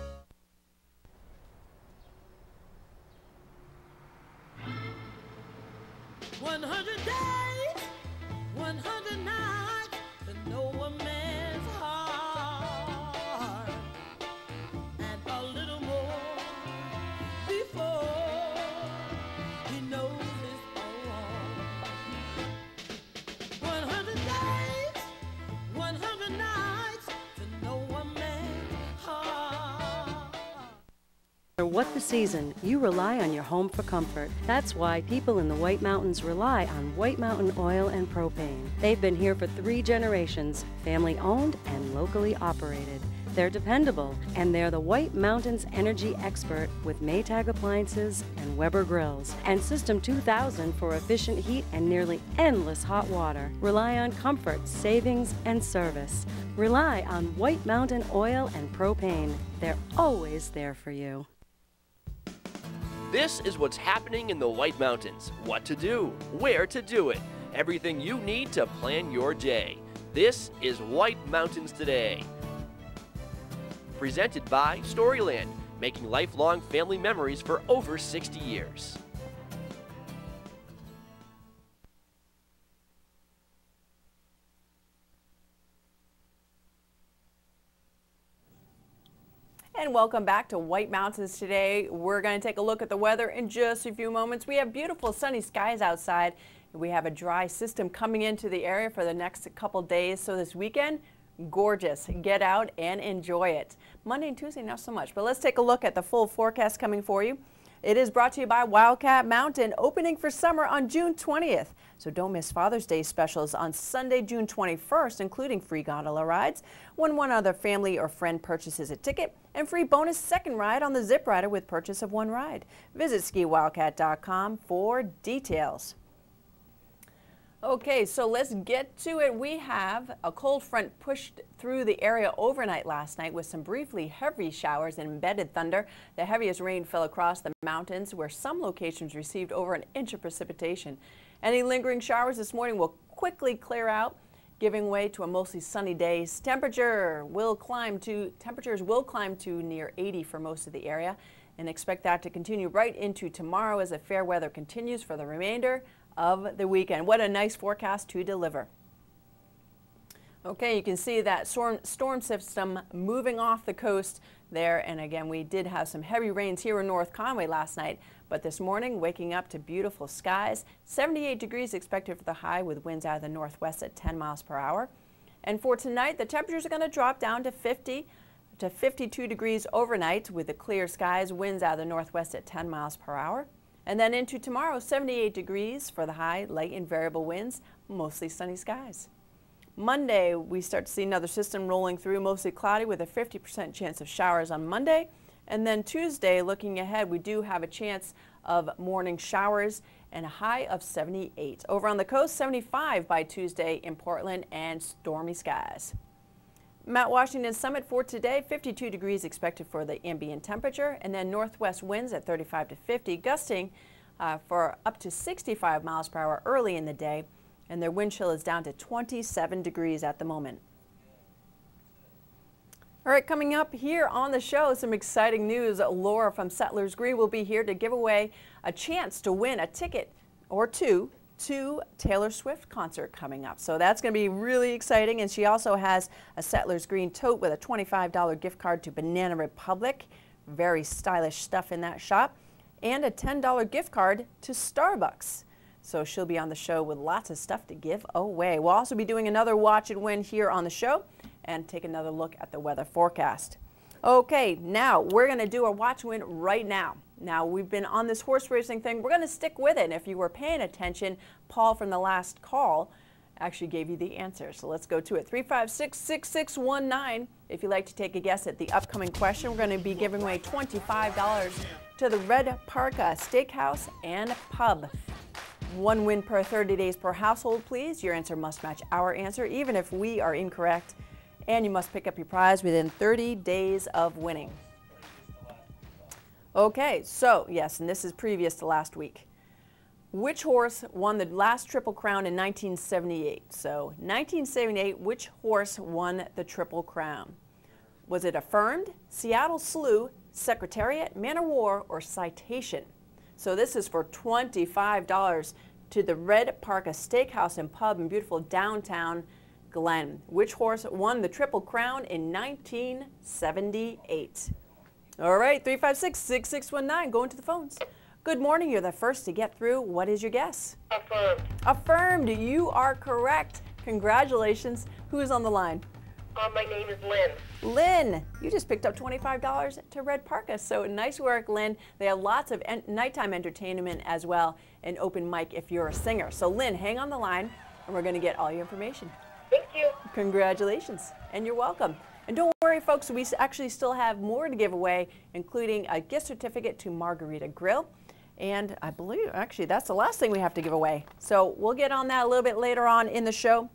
No matter what the season, you rely on your home for comfort. That's why people in the White Mountains rely on White Mountain Oil and Propane. They've been here for 3 generations, family owned and locally operated. They're dependable, and they're the White Mountains energy expert with Maytag appliances and Weber grills, and System 2000 for efficient heat and nearly endless hot water. Rely on comfort, savings, and service. Rely on White Mountain Oil and Propane. They're always there for you. This is what's happening in the White Mountains. What to do, where to do it, everything you need to plan your day. This is White Mountains Today. Presented by Storyland, making lifelong family memories for over 60 years. And welcome back to White Mountains Today. We're going to take a look at the weather in just a few moments. We have beautiful sunny skies outside. We have a dry system coming into the area for the next couple days. So this weekend, gorgeous. Get out and enjoy it. Monday and Tuesday, not so much. But let's take a look at the full forecast coming for you. It is brought to you by Wildcat Mountain, opening for summer on June 20th. So don't miss Father's Day specials on Sunday, June 21st, including free gondola rides when one other family or friend purchases a ticket, and free bonus second ride on the Zip Rider with purchase of 1 ride. Visit skiwildcat.com for details. Okay, so let's get to it. We have a cold front pushed through the area overnight last night with some briefly heavy showers and embedded thunder. The heaviest rain fell across the mountains where some locations received over an inch of precipitation. Any lingering showers this morning will quickly clear out, giving way to a mostly sunny day. Temperatures will climb to near 80 for most of the area, and expect that to continue right into tomorrow as the fair weather continues for the remainder of the weekend. What a nice forecast to deliver. Okay, you can see that storm system moving off the coast there, and again, we did have some heavy rains here in North Conway last night, but this morning waking up to beautiful skies. 78 degrees expected for the high with winds out of the northwest at 10 miles per hour. And for tonight, the temperatures are going to drop down to 50 to 52 degrees overnight with the clear skies, winds out of the northwest at 10 miles per hour. And then into tomorrow, 78 degrees for the high, light and variable winds, mostly sunny skies. Monday, we start to see another system rolling through, mostly cloudy with a 50% chance of showers on Monday. And then Tuesday, looking ahead, we do have a chance of morning showers and a high of 78. Over on the coast, 75 by Tuesday in Portland and stormy skies. Mount Washington Summit for today, 52 degrees expected for the ambient temperature, and then northwest winds at 35 to 50, gusting for up to 65 miles per hour early in the day, and their wind chill is down to 27 degrees at the moment. All right, coming up here on the show, some exciting news. Laura from Settlers Green will be here to give away a chance to win a ticket or two to Taylor Swift concert coming up. So that's going to be really exciting. And she also has a Settlers Green tote with a $25 gift card to Banana Republic. Very stylish stuff in that shop. And a $10 gift card to Starbucks. So she'll be on the show with lots of stuff to give away. We'll also be doing another watch and win here on the show and take another look at the weather forecast. Okay, now we're going to do a watch and win right now. Now, we've been on this horse racing thing. We're going to stick with it. And if you were paying attention, Paul from the last call actually gave you the answer. So let's go to it. 356-6619. If you'd like to take a guess at the upcoming question, we're going to be giving away $25 to the Red Parka Steakhouse and Pub. One win per 30 days per household, please. Your answer must match our answer, even if we are incorrect. And you must pick up your prize within 30 days of winning. Okay, so yes, and this is previous to last week. Which horse won the last Triple Crown in 1978? So 1978, which horse won the Triple Crown? Was it Affirmed, Seattle Slew, Secretariat, Man of War, or Citation? So this is for $25 to the Red Parka Steakhouse and Pub in beautiful downtown Glen. Which horse won the Triple Crown in 1978? All right, 356-6619, going to the phones. Good morning, you're the first to get through. What is your guess? Affirmed. Affirmed, you are correct. Congratulations. Who's on the line? My name is Lynn. Lynn, you just picked up $25 to Red Parka, so nice work, Lynn. They have lots of nighttime entertainment as well, and open mic if you're a singer. So Lynn, hang on the line, and we're gonna get all your information. Thank you. Congratulations, and you're welcome. And don't worry, folks, we actually still have more to give away, including a gift certificate to Margarita Grill. And I believe, actually, that's the last thing we have to give away. So we'll get on that a little bit later on in the show.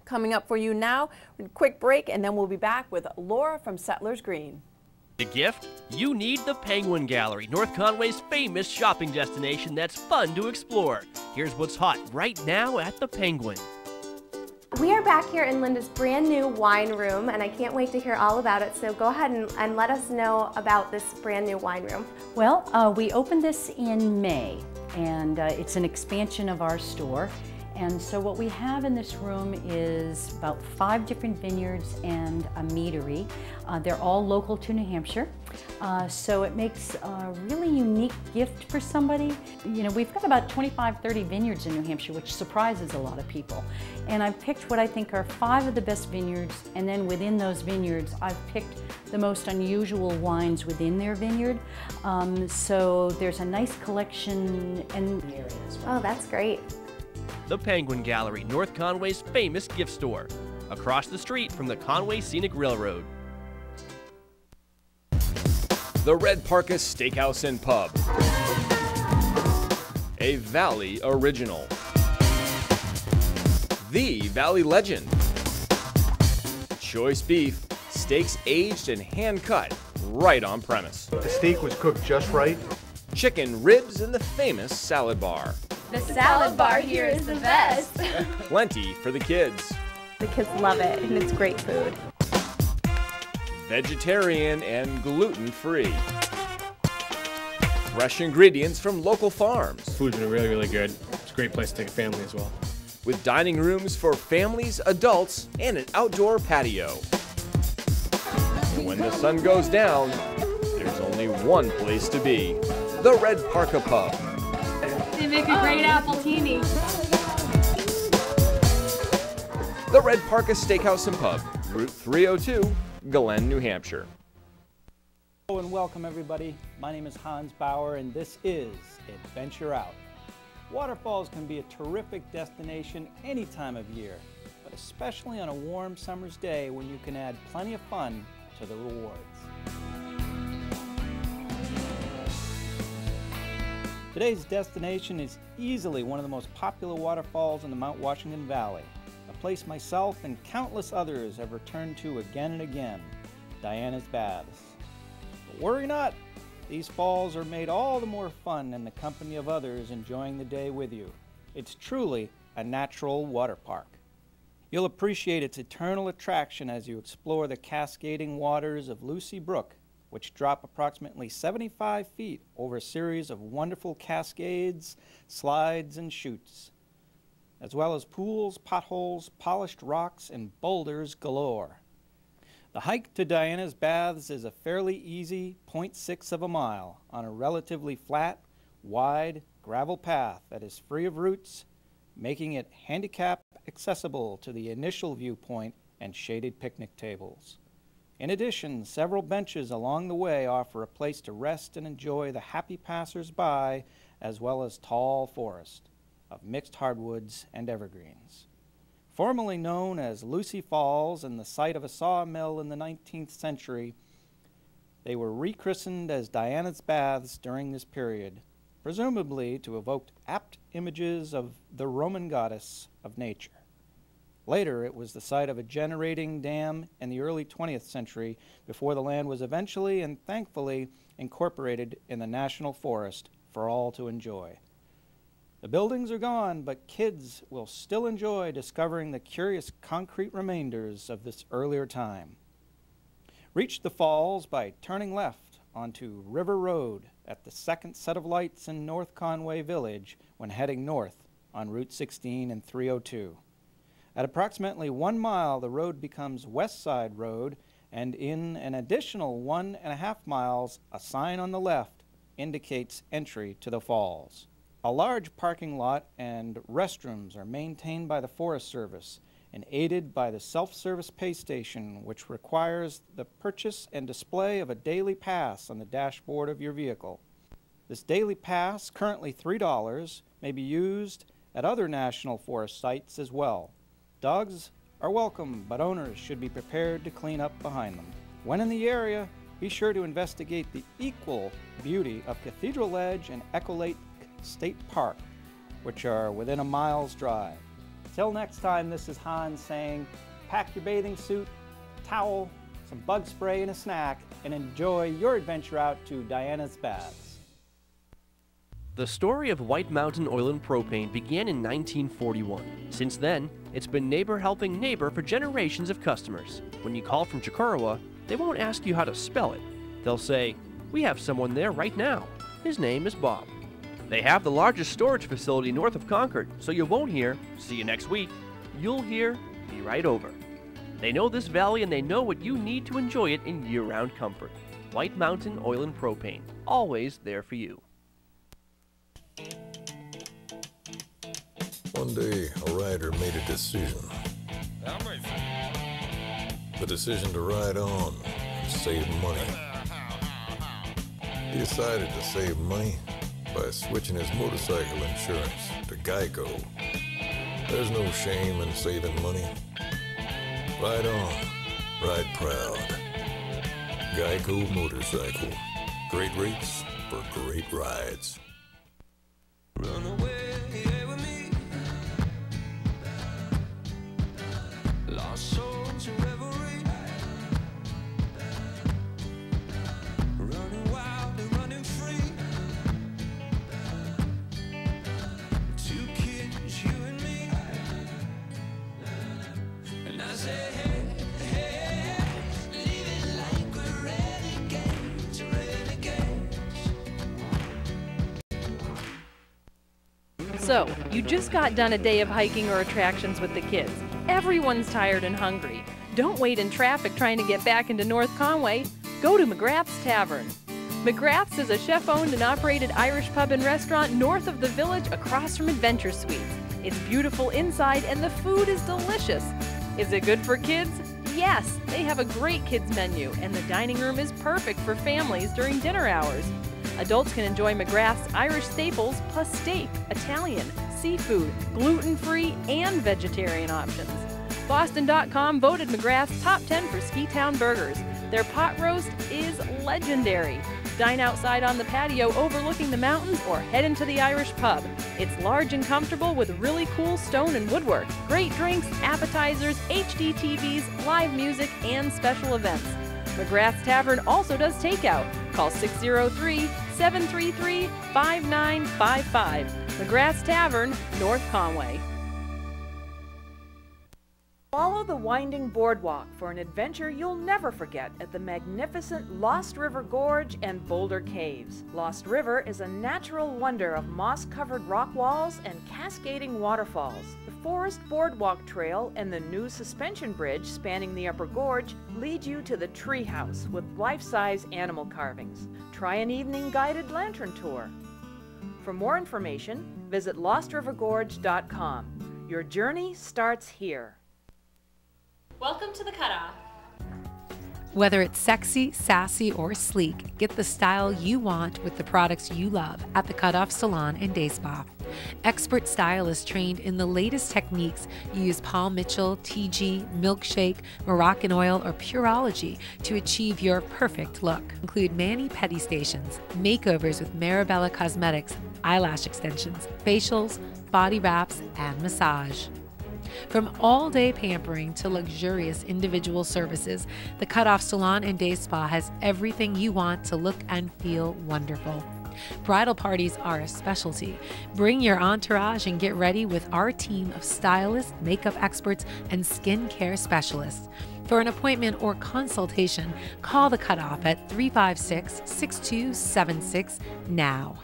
Coming up for you now, a quick break, and then we'll be back with Laura from Settlers Green. The gift? You need the Penguin Gallery, North Conway's famous shopping destination that's fun to explore. Here's what's hot right now at the Penguin. We are back here in Linda's brand new wine room, and I can't wait to hear all about it, so go ahead and let us know about this brand new wine room. Well, we opened this in May, and it's an expansion of our store. And so what we have in this room is about 5 different vineyards and a meadery. They're all local to New Hampshire. So it makes a really unique gift for somebody. You know, we've got about 25, 30 vineyards in New Hampshire, which surprises a lot of people. And I've picked what I think are 5 of the best vineyards, and then within those vineyards, I've picked the most unusual wines within their vineyard. So there's a nice collection in the area as well. Oh, that's great. The Penguin Gallery, North Conway's famous gift store, across the street from the Conway Scenic Railroad. The Red Parka Steakhouse and Pub, a Valley original. the Valley Legend. Choice beef, steaks aged and hand-cut right on premise. The steak was cooked just right. Chicken, ribs, and the famous salad bar. The salad bar here is the best. Plenty for the kids. The kids love it, and it's great food. Vegetarian and gluten-free. Fresh ingredients from local farms. Food's been really, really good. It's a great place to take a family as well. With dining rooms for families, adults, and an outdoor patio. When the sun goes down, there's only one place to be. The Red Parka Pub. They make a great appletini. The Red Parka Steakhouse and Pub, Route 302, Glen, New Hampshire. Hello and welcome everybody. My name is Hans Bauer and this is Adventure Out. Waterfalls can be a terrific destination any time of year, but especially on a warm summer's day when you can add plenty of fun to the rewards. Today's destination is easily one of the most popular waterfalls in the Mount Washington Valley, a place myself and countless others have returned to again and again, Diana's Baths. But worry not, these falls are made all the more fun in the company of others enjoying the day with you. It's truly a natural water park. You'll appreciate its eternal attraction as you explore the cascading waters of Lucy Brook, which drop approximately 75 feet over a series of wonderful cascades, slides, and chutes, as well as pools, potholes, polished rocks, and boulders galore. The hike to Diana's Baths is a fairly easy 0.6 of a mile on a relatively flat, wide gravel path that is free of roots, making it handicap accessible to the initial viewpoint and shaded picnic tables. In addition, several benches along the way offer a place to rest and enjoy the happy passers-by, as well as tall forest of mixed hardwoods and evergreens. Formerly known as Lucy Falls and the site of a sawmill in the 19th century, they were rechristened as Diana's Baths during this period, presumably to evoke apt images of the Roman goddess of nature. Later, it was the site of a generating dam in the early 20th century before the land was eventually and thankfully incorporated in the National Forest for all to enjoy. The buildings are gone, but kids will still enjoy discovering the curious concrete remainders of this earlier time. Reach the falls by turning left onto River Road at the second set of lights in North Conway Village when heading north on Route 16 and 302. At approximately 1 mile, the road becomes West Side Road, and in an additional 1.5 miles, a sign on the left indicates entry to the falls. A large parking lot and restrooms are maintained by the Forest Service and aided by the self-service pay station, which requires the purchase and display of a daily pass on the dashboard of your vehicle. This daily pass, currently $3, may be used at other National Forest sites as well. Dogs are welcome, but owners should be prepared to clean up behind them. When in the area, be sure to investigate the equal beauty of Cathedral Ledge and Echo Lake State Park, which are within a mile's drive. Till next time, this is Hans saying, pack your bathing suit, towel, some bug spray, and a snack, and enjoy your adventure out to Diana's Baths. The story of White Mountain Oil and Propane began in 1941. Since then, it's been neighbor helping neighbor for generations of customers. When you call from Chicorowa, they won't ask you how to spell it. They'll say, "We have someone there right now. His name is Bob." They have the largest storage facility north of Concord, so you won't hear, "See you next week." You'll hear, "Be right over." They know this valley and they know what you need to enjoy it in year-round comfort. White Mountain Oil and Propane, always there for you. One day, a rider made a decision. The decision to ride on and save money. He decided to save money by switching his motorcycle insurance to Geico. There's no shame in saving money. Ride on, ride proud. Geico Motorcycle. Great rates for great rides. Run away with me. So, you just got done a day of hiking or attractions with the kids. Everyone's tired and hungry. Don't wait in traffic trying to get back into North Conway. Go to McGrath's Tavern. McGrath's is a chef-owned and operated Irish pub and restaurant north of the village across from Adventure Suites. It's beautiful inside and the food is delicious. Is it good for kids? Yes, they have a great kids menu and the dining room is perfect for families during dinner hours. Adults can enjoy McGrath's Irish staples plus steak, Italian, seafood, gluten-free, and vegetarian options. Boston.com voted McGrath's top 10 for Ski Town burgers. Their pot roast is legendary. Dine outside on the patio overlooking the mountains or head into the Irish pub. It's large and comfortable with really cool stone and woodwork, great drinks, appetizers, HD TVs, live music, and special events. McGrath's Tavern also does takeout. Call 603-733-5955. McGrath's Tavern, North Conway. Follow the winding boardwalk for an adventure you'll never forget at the magnificent Lost River Gorge and Boulder Caves. Lost River is a natural wonder of moss-covered rock walls and cascading waterfalls. The Forest Boardwalk Trail and the new suspension bridge spanning the upper gorge lead you to the treehouse with life-size animal carvings. Try an evening guided lantern tour. For more information, visit lostrivergorge.com. Your journey starts here. Welcome to the Cutoff. Whether it's sexy, sassy, or sleek, get the style you want with the products you love at the Cutoff Salon and Day Spa. Expert stylists trained in the latest techniques use Paul Mitchell, TG, Milkshake, Moroccan Oil, or Pureology to achieve your perfect look. Include mani-pedi stations, makeovers with Marabella Cosmetics, eyelash extensions, facials, body wraps, and massage. From all-day pampering to luxurious individual services, the Cutoff Salon and Day Spa has everything you want to look and feel wonderful. Bridal parties are a specialty. Bring your entourage and get ready with our team of stylists, makeup experts, and skincare specialists. For an appointment or consultation, call the Cutoff at 356-6276 now.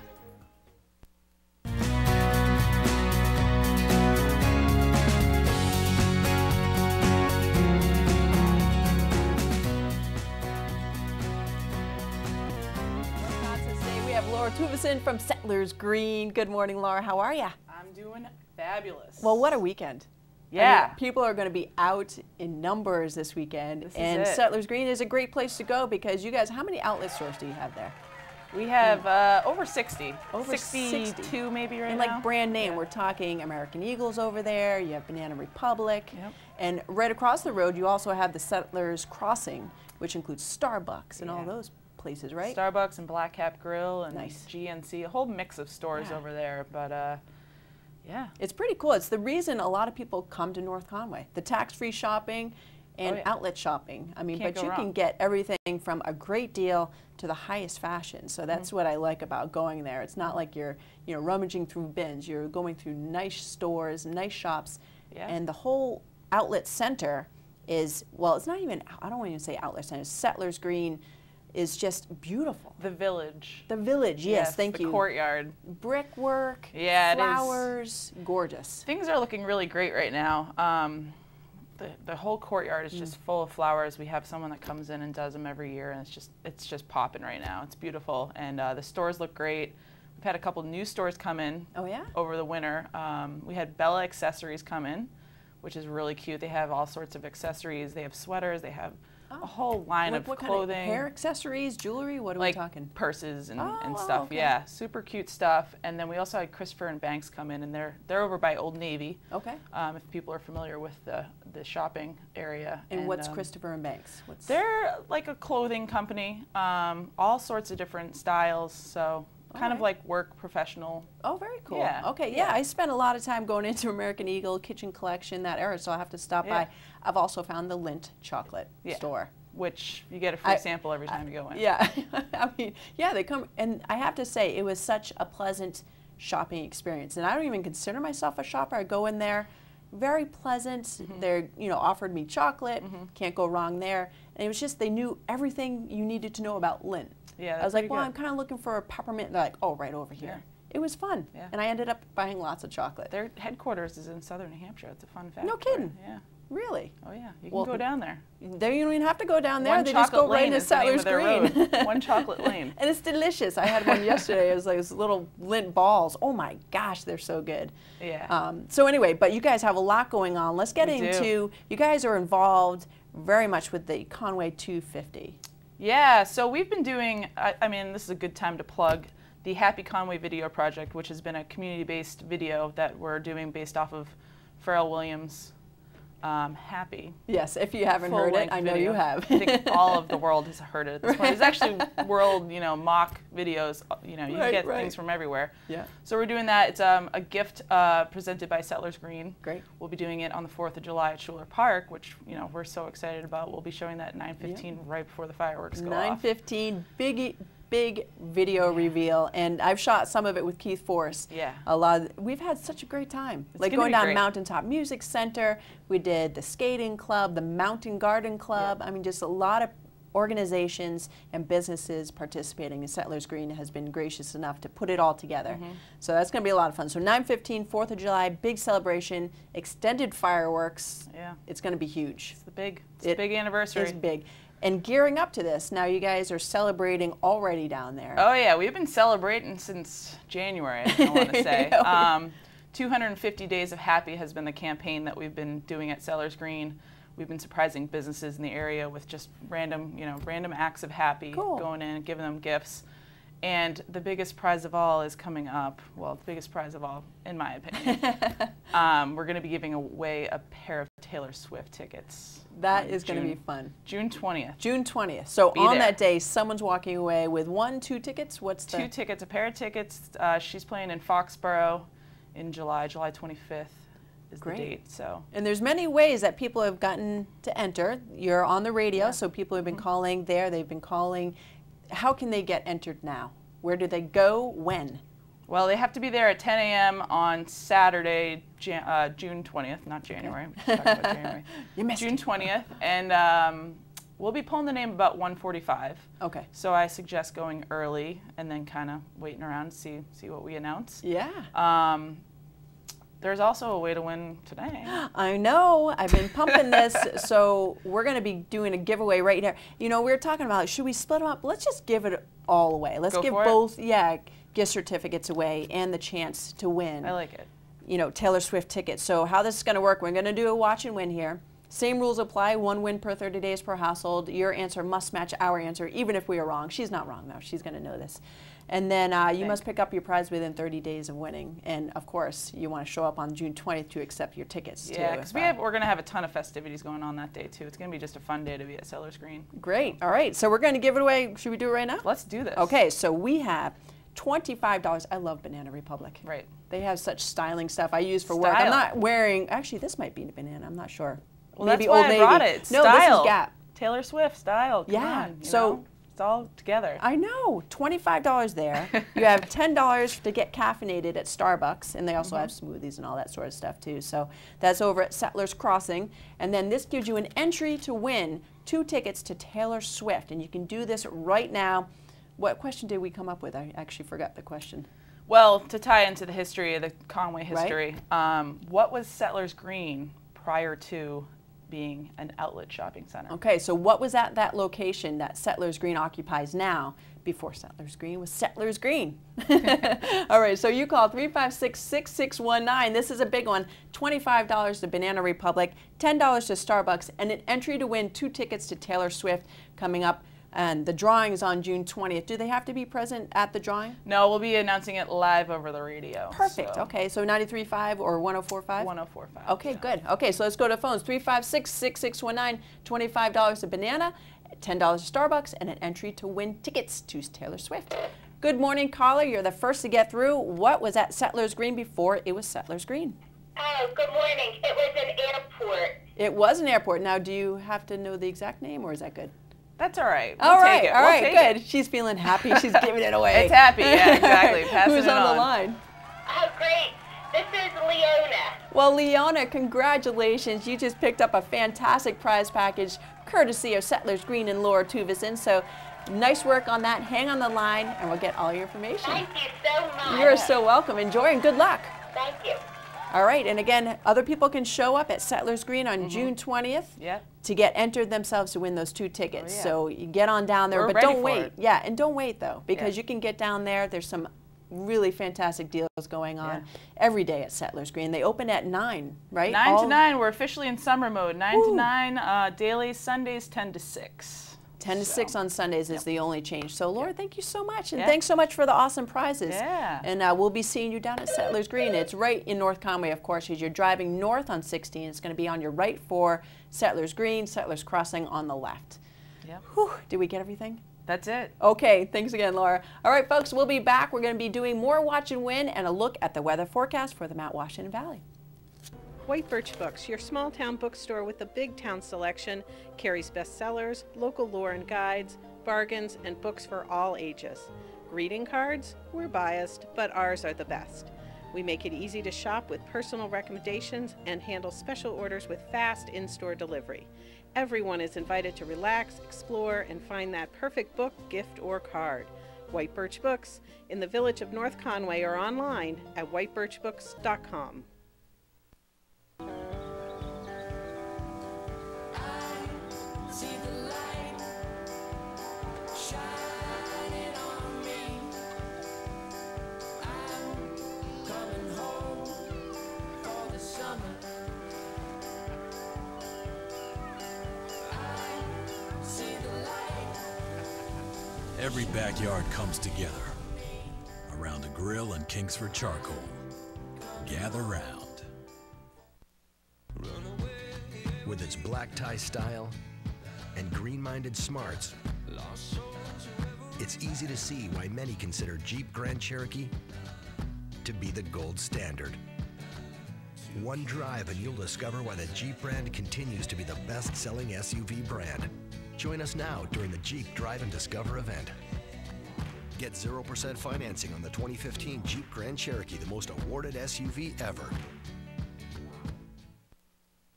Laura Tuvison from Settlers Green. Good morning, Laura. How are you? I'm doing fabulous. Well, what a weekend. Yeah. I mean, people are going to be out in numbers this weekend. And Settlers Green is a great place to go because you guys, how many outlet stores do you have there? We have over 60. Over 62 maybe right and now. And like brand name, we're talking American Eagles over there. You have Banana Republic. Yep. And right across the road, you also have the Settlers Crossing, which includes Starbucks and all those places, right? Starbucks and Black Cap Grill and nice. GNC, a whole mix of stores over there. But yeah. It's pretty cool. It's the reason a lot of people come to North Conway. The tax-free shopping and outlet shopping. I mean, but you can get everything from a great deal to the highest fashion. So that's what I like about going there. It's not like you're, you know, rummaging through bins. You're going through nice stores, nice shops, and the whole outlet center is, well, it's not even, I don't want to even say outlet center, Settlers Green is just beautiful. The village. The village, yes, thank you. The courtyard. Brickwork, yeah, flowers, gorgeous. Things are looking really great right now. The whole courtyard is just full of flowers. We have someone that comes in and does them every year, and it's just popping right now. It's beautiful, and the stores look great. We've had a couple new stores come in over the winter. We had Bella Accessories come in, which is really cute. They have all sorts of accessories. They have sweaters. They have a whole line of clothing. Kind of hair accessories, jewelry, what are we talking? Purses and stuff, yeah. Super cute stuff. And then we also had Christopher and Banks come in, and they're over by Old Navy. Okay. If people are familiar with the shopping area. And what's Christopher and Banks? They're like a clothing company, all sorts of different styles, so kind of like work professional. Oh, very cool. Yeah. Okay, yeah, I spent a lot of time going into American Eagle, Kitchen Collection, that era, so I have to stop by. I've also found the Lindt chocolate store. Which you get a free sample every time you go in. Yeah, I mean, yeah, they come, and I have to say, it was such a pleasant shopping experience. And I don't even consider myself a shopper. I go in there, very pleasant. They're, you know, offered me chocolate, can't go wrong there. And it was just, they knew everything you needed to know about Lindt. Yeah, I was like, well, I'm kind of looking for a peppermint. They're like, oh, right over here. It was fun, and I ended up buying lots of chocolate. Their headquarters is in southern New Hampshire. It's a fun fact. No kidding. Yeah. Really? Oh yeah, you can go down there. There you don't even have to go down there. One They just go right into Settlers Green. One chocolate lane. And it's delicious. I had one yesterday. It was like these little lint balls. Oh my gosh, they're so good. Yeah. So anyway, but you guys have a lot going on. Let's get We into, you guys are involved very much with the Conway 250. Yeah, so we've been doing, I mean, this is a good time to plug the Happy Conway Video Project, which has been a community-based video that we're doing based off of Pharrell Williams' Happy. Yes, if you haven't heard it, I know you have. I think all of the world has heard it at this point. There's actually world, mock videos, you can get things from everywhere. Yeah. So we're doing that. It's a gift presented by Settlers Green. Great. We'll be doing it on the 4th of July at Schuler Park, which, we're so excited about. We'll be showing that at 9:15 right before the fireworks go off. 9:15, big video reveal, and I've shot some of it with Keith Force. Yeah. We've had such a great time. It's like gonna going be down great. Mountaintop Music Center, we did the skating club, the Mountain Garden Club. I mean, just a lot of organizations and businesses participating, and Settlers Green has been gracious enough to put it all together. So that's going to be a lot of fun. So 9:15, 4th of July, big celebration, extended fireworks. Yeah. It's going to be huge. It's a big anniversary. It's big. And gearing up to this, now you guys are celebrating already down there. Oh yeah, we've been celebrating since January, I want to say. 250 Days of Happy has been the campaign that we've been doing at Settlers Green. We've been surprising businesses in the area with just random acts of happy, going in and giving them gifts. And the biggest prize of all is coming up. Well, the biggest prize of all, in my opinion. We're going to be giving away a pair of Taylor Swift tickets. That is going to be fun. June 20th. June 20th. So Be on there. that day, someone's walking away with 1, 2 tickets. What's the 2 tickets, a pair of tickets. She's playing in Foxborough in July 25th is Great. the date. So. And there's many ways that people have gotten to enter. You're on the radio, so people have been calling there. They've been calling. How can they get entered now? Where do they go? When? Well, they have to be there at 10 a.m. on Saturday, June 20th, not January. We just talked about January. You missed June it. 20th, and we'll be pulling the name about 1:45. Okay. So I suggest going early and then kind of waiting around to see what we announce. Yeah. There's also a way to win today. I know. I've been pumping this. So we're going to be doing a giveaway right here. We were talking about, should we split them up? Let's just give it all away. Let's Go give for it. both, gift certificates away and the chance to win. I like it. Taylor Swift tickets. So how this is going to work, we're going to do a watch and win here. Same rules apply, 1 win per 30 days per household. Your answer must match our answer, even if we are wrong. She's not wrong, though. She's going to know this. And then you must pick up your prize within 30 days of winning. And, of course, you want to show up on June 20th to accept your tickets, too. Yeah, because we're going to have a ton of festivities going on that day, too. It's going to be just a fun day to be at Settlers Green. Great. All right. So we're going to give it away. Should we do it right now? Let's do this. Okay. So we have $25. I love Banana Republic. Right. They have such styling stuff I use for work. I'm not wearing, actually, this might be Banana. I'm not sure. Well, Maybe that's why Old I Navy. brought it. No, Style. this is Gap. Taylor Swift style. Come on, you know? It's all together. I know. $25 there. You have $10 to get caffeinated at Starbucks, and they also have smoothies and all that sort of stuff too. So that's over at Settlers Crossing. And then this gives you an entry to win 2 tickets to Taylor Swift. And you can do this right now. What question did we come up with? I actually forgot the question. Well, to tie into the history of the Conway history, what was Settlers Green prior to being an outlet shopping center? Okay, so what was at that location that Settlers Green occupies now? Before Settlers Green was Settlers Green. All right, so you call 356-6619. This is a big one. $25 to Banana Republic, $10 to Starbucks, and an entry to win 2 tickets to Taylor Swift coming up. And the drawing is on June 20th. Do they have to be present at the drawing? No, we'll be announcing it live over the radio. Perfect. So. Okay, so 93.5 or 104.5? 104.5. Okay, good. Okay, so let's go to phones. 356-6619, $25 to Banana, $10 to Starbucks, and an entry to win tickets to Taylor Swift. Good morning, caller. You're the first to get through. What was at Settlers Green before it was Settlers Green? Oh, good morning. It was an airport. It was an airport. Now, do you have to know the exact name, or is that good? That's all right. All right, take it. all We'll right, take good. She's feeling happy. She's giving it away. It's happy, yeah, exactly. Passing Who's it on the on. line? Oh, great. This is Leona. Well, Leona, congratulations. You just picked up a fantastic prize package courtesy of Settlers Green and Laura Tuvison. So Nice work on that. Hang on the line and we'll get all your information. Thank you so much. You're so welcome. Enjoy and good luck. Thank you. All right, and again, other people can show up at Settlers Green on June 20th to get entered themselves to win those 2 tickets. So you get on down there, but don't wait. Yeah, and don't wait though, because you can get down there. There's some really fantastic deals going on every day at Settlers Green. They open at 9, right? 9 to 9. We're officially in summer mode. 9 to 9 daily. Sundays 10 to 6. 10 to 6 on Sundays is the only change. So, Laura, thank you so much. And thanks so much for the awesome prizes. And we'll be seeing you down at Settlers Green. It's right in North Conway, of course, as you're driving north on 16. It's going to be on your right for Settlers Green, Settlers Crossing on the left. Whew, did we get everything? That's it. Okay, thanks again, Laura. All right, folks, we'll be back. We're going to be doing more Watch and Win and a look at the weather forecast for the Mount Washington Valley. White Birch Books, your small town bookstore with a big town selection, carries bestsellers, local lore and guides, bargains, and books for all ages. Greeting cards? We're biased, but ours are the best. We make it easy to shop with personal recommendations and handle special orders with fast in-store delivery. Everyone is invited to relax, explore, and find that perfect book, gift, or card. White Birch Books in the village of North Conway or online at whitebirchbooks.com. Every backyard comes together around a grill and Kingsford charcoal. Gather round. With its black tie style and green-minded smarts, it's easy to see why many consider Jeep Grand Cherokee to be the gold standard. One drive and you'll discover why the Jeep brand continues to be the best-selling SUV brand. Join us now during the Jeep Drive and Discover event. Get 0% financing on the 2015 Jeep Grand Cherokee, the most awarded SUV ever.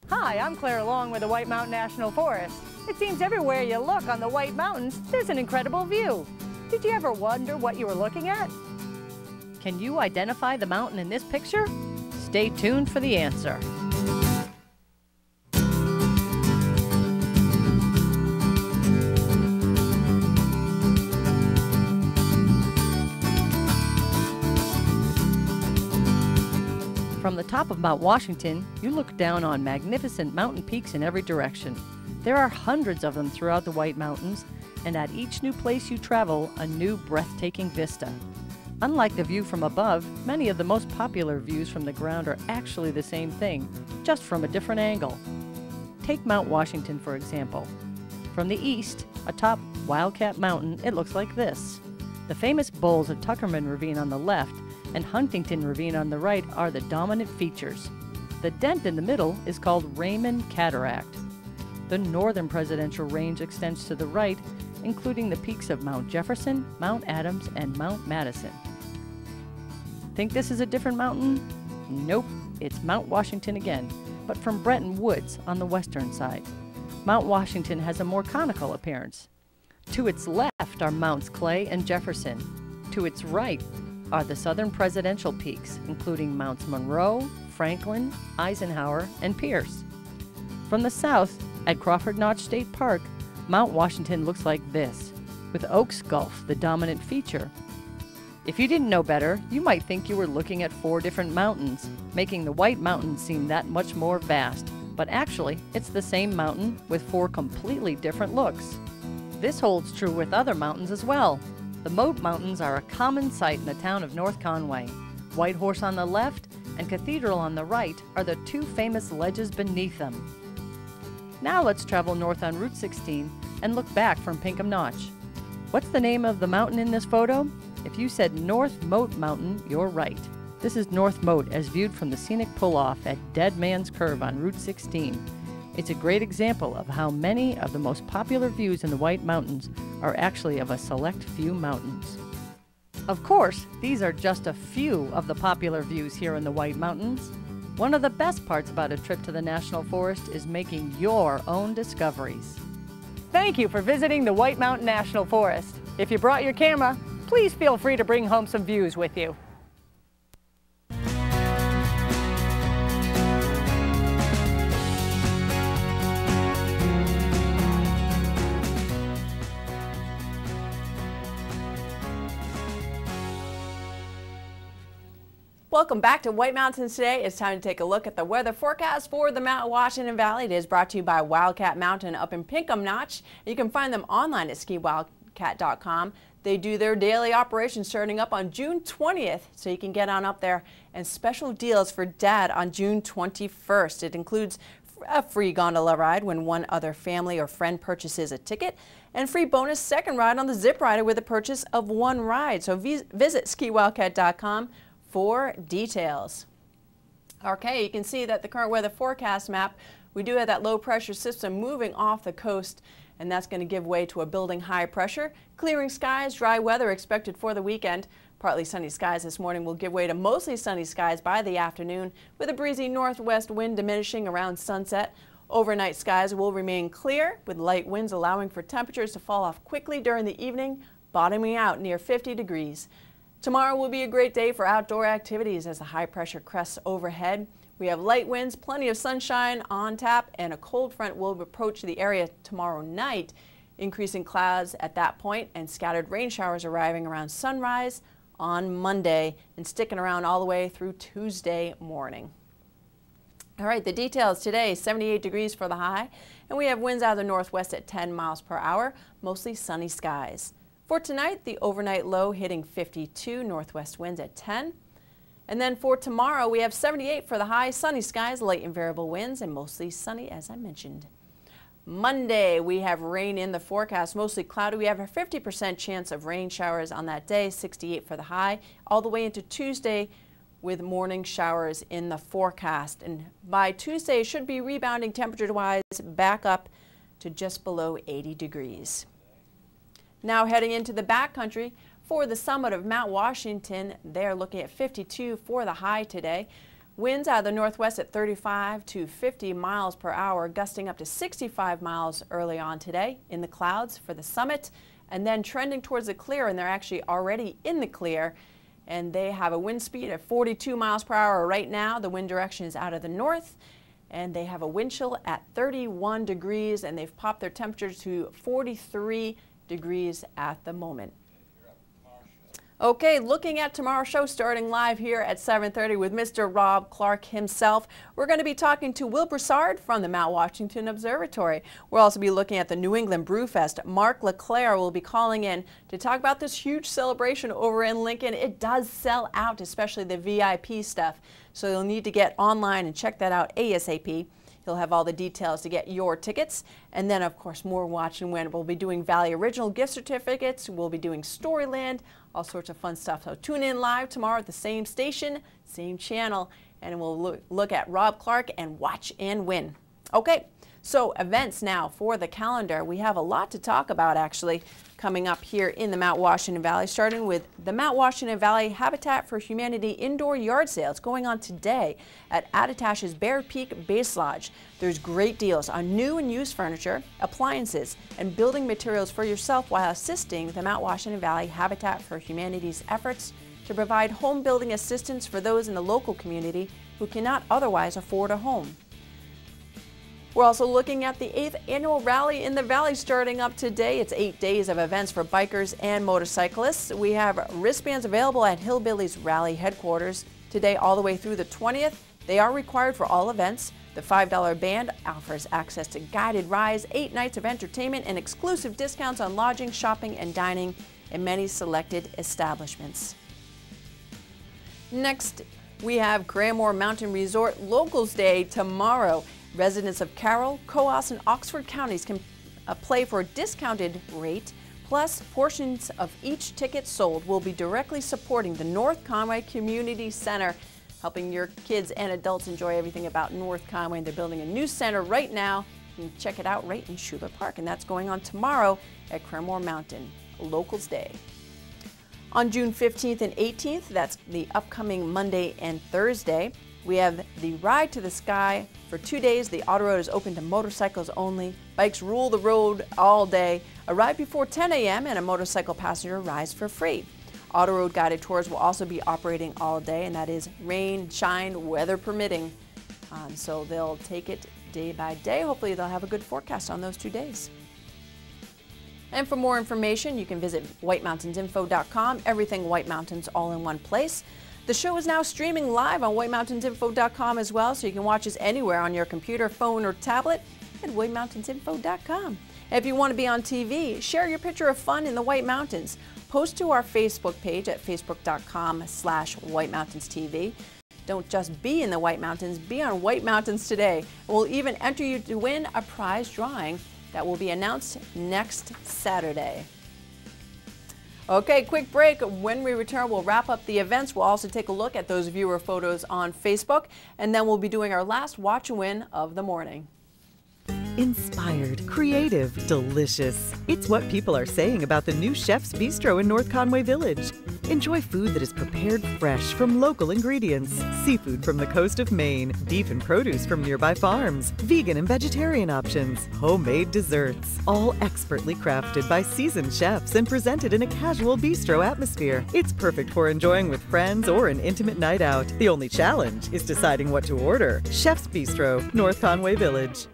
Hi, I'm Claire Long with the White Mountain National Forest. It seems everywhere you look on the White Mountains, there's an incredible view. Did you ever wonder what you were looking at? Can you identify the mountain in this picture? Stay tuned for the answer. From the top of Mount Washington, you look down on magnificent mountain peaks in every direction. There are hundreds of them throughout the White Mountains, and at each new place you travel, a new breathtaking vista. Unlike the view from above, many of the most popular views from the ground are actually the same thing, just from a different angle. Take Mount Washington, for example. From the east, atop Wildcat Mountain, it looks like this. The famous bowls of Tuckerman Ravine on the left and Huntington Ravine on the right are the dominant features. The dent in the middle is called Raymond Cataract. The northern presidential range extends to the right, including the peaks of Mount Jefferson, Mount Adams, and Mount Madison. Think this is a different mountain? Nope, it's Mount Washington again, but from Bretton Woods on the western side. Mount Washington has a more conical appearance. To its left are Mounts Clay and Jefferson. To its right are the southern presidential peaks, including Mounts Monroe, Franklin, Eisenhower, and Pierce. From the south, at Crawford Notch State Park, Mount Washington looks like this, with Oaks Gulf the dominant feature. If you didn't know better, you might think you were looking at 4 different mountains, making the White Mountains seem that much more vast. But actually, it's the same mountain with 4 completely different looks. This holds true with other mountains as well. The Moat Mountains are a common sight in the town of North Conway. White Horse on the left and Cathedral on the right are the 2 famous ledges beneath them. Now let's travel north on Route 16 and look back from Pinkham Notch. What's the name of the mountain in this photo? If you said North Moat Mountain, you're right. This is North Moat as viewed from the scenic pull-off at Dead Man's Curve on Route 16. It's a great example of how many of the most popular views in the White Mountains are actually of a select few mountains. Of course, these are just a few of the popular views here in the White Mountains. One of the best parts about a trip to the National Forest is making your own discoveries. Thank you for visiting the White Mountain National Forest. If you brought your camera, please feel free to bring home some views with you. Welcome back to White Mountains Today. It's time to take a look at the weather forecast for the Mount Washington Valley. It is brought to you by Wildcat Mountain up in Pinkham Notch. You can find them online at skiwildcat.com. They do their daily operations starting up on June 20th, so you can get on up there, and special deals for Dad on June 21st. It includes a free gondola ride when one other family or friend purchases a ticket, and free bonus second ride on the Zip Rider with the purchase of one ride. So visit skiwildcat.com for details. Okay, you can see that the current weather forecast map, we do have that low pressure system moving off the coast, and that's going to give way to a building high pressure. Clearing skies, dry weather expected for the weekend. Partly sunny skies this morning will give way to mostly sunny skies by the afternoon, with a breezy northwest wind diminishing around sunset. Overnight skies will remain clear, with light winds allowing for temperatures to fall off quickly during the evening, bottoming out near 50 degrees. Tomorrow will be a great day for outdoor activities as the high pressure crests overhead. We have light winds, plenty of sunshine on tap, and a cold front will approach the area tomorrow night, increasing clouds at that point and scattered rain showers arriving around sunrise on Monday and sticking around all the way through Tuesday morning. All right, the details today, 78 degrees for the high, and we have winds out of the northwest at 10 miles per hour, mostly sunny skies. For tonight, the overnight low hitting 52, northwest winds at 10. And then for tomorrow, we have 78 for the high, sunny skies, light and variable winds, and mostly sunny, as I mentioned. Monday, we have rain in the forecast, mostly cloudy. We have a 50% chance of rain showers on that day, 68 for the high, all the way into Tuesday with morning showers in the forecast. And by Tuesday, it should be rebounding temperature-wise back up to just below 80 degrees. Now heading into the backcountry for the summit of Mount Washington, they're looking at 52 for the high today. Winds out of the northwest at 35 to 50 miles per hour, gusting up to 65 miles early on today in the clouds for the summit, and then trending towards the clear, and they're actually already in the clear, and they have a wind speed of 42 miles per hour right now. The wind direction is out of the north, and they have a wind chill at 31 degrees, and they've popped their temperature to 43 degrees at the moment. Okay, looking at tomorrow's show, starting live here at 7:30 with Mr. Rob Clark himself. We're going to be talking to Will Broussard from the Mount Washington Observatory. We'll also be looking at the New England Brewfest. Mark LeClaire will be calling in to talk about this huge celebration over in Lincoln. It does sell out, especially the VIP stuff, so you'll need to get online and check that out ASAP. He'll have all the details to get your tickets. And then, of course, more Watch and Win. We'll be doing Valley Original gift certificates. We'll be doing Storyland, all sorts of fun stuff. So tune in live tomorrow at the same station, same channel, and we'll look at Rob Clark and Watch and Win. Okay, so events now for the calendar. We have a lot to talk about, actually, coming up here in the Mount Washington Valley, starting with the Mount Washington Valley Habitat for Humanity indoor yard sale. It's going on today at Attitash's Bear Peak Base Lodge. There's great deals on new and used furniture, appliances, and building materials for yourself while assisting the Mount Washington Valley Habitat for Humanity's efforts to provide home building assistance for those in the local community who cannot otherwise afford a home. We're also looking at the 8th annual rally in the valley starting up today. It's 8 days of events for bikers and motorcyclists. We have wristbands available at Hillbillies Rally headquarters today all the way through the 20th. They are required for all events. The $5 band offers access to guided rides, 8 nights of entertainment, and exclusive discounts on lodging, shopping, and dining in many selected establishments. Next, we have Cranmore Mountain Resort Locals Day tomorrow. Residents of Carroll, Coos, and Oxford counties can play for a discounted rate, plus portions of each ticket sold will be directly supporting the North Conway Community Center, helping your kids and adults enjoy everything about North Conway. They're building a new center right now. You can check it out right in Schuler Park, and that's going on tomorrow at Cranmore Mountain Locals Day. On June 15th and 18th, that's the upcoming Monday and Thursday, We have the Ride to the Sky. For 2 days, the Auto Road is open to motorcycles only. Bikes rule the road all day. Arrive before 10 a.m. and a motorcycle passenger rides for free. Auto Road guided tours will also be operating all day, and that is rain, shine, weather permitting. So they'll take it day by day. Hopefully they'll have a good forecast on those 2 days. And for more information, you can visit WhiteMountainsInfo.com. Everything White Mountains all in one place. The show is now streaming live on WhiteMountainsInfo.com as well, so you can watch us anywhere on your computer, phone, or tablet at WhiteMountainsInfo.com. If you want to be on TV, share your picture of fun in the White Mountains. Post to our Facebook page at facebook.com/WhiteMountainsTV. Don't just be in the White Mountains, be on White Mountains today. We'll even enter you to win a prize drawing that will be announced next Saturday. Okay, quick break. When we return, we'll wrap up the events. We'll also take a look at those viewer photos on Facebook, and then we'll be doing our last watch and win of the morning. Inspired, creative, delicious. It's what people are saying about the new Chef's Bistro in North Conway Village. Enjoy food that is prepared fresh from local ingredients, seafood from the coast of Maine, beef and produce from nearby farms, vegan and vegetarian options, homemade desserts, all expertly crafted by seasoned chefs and presented in a casual bistro atmosphere. It's perfect for enjoying with friends or an intimate night out. The only challenge is deciding what to order. Chef's Bistro, North Conway Village.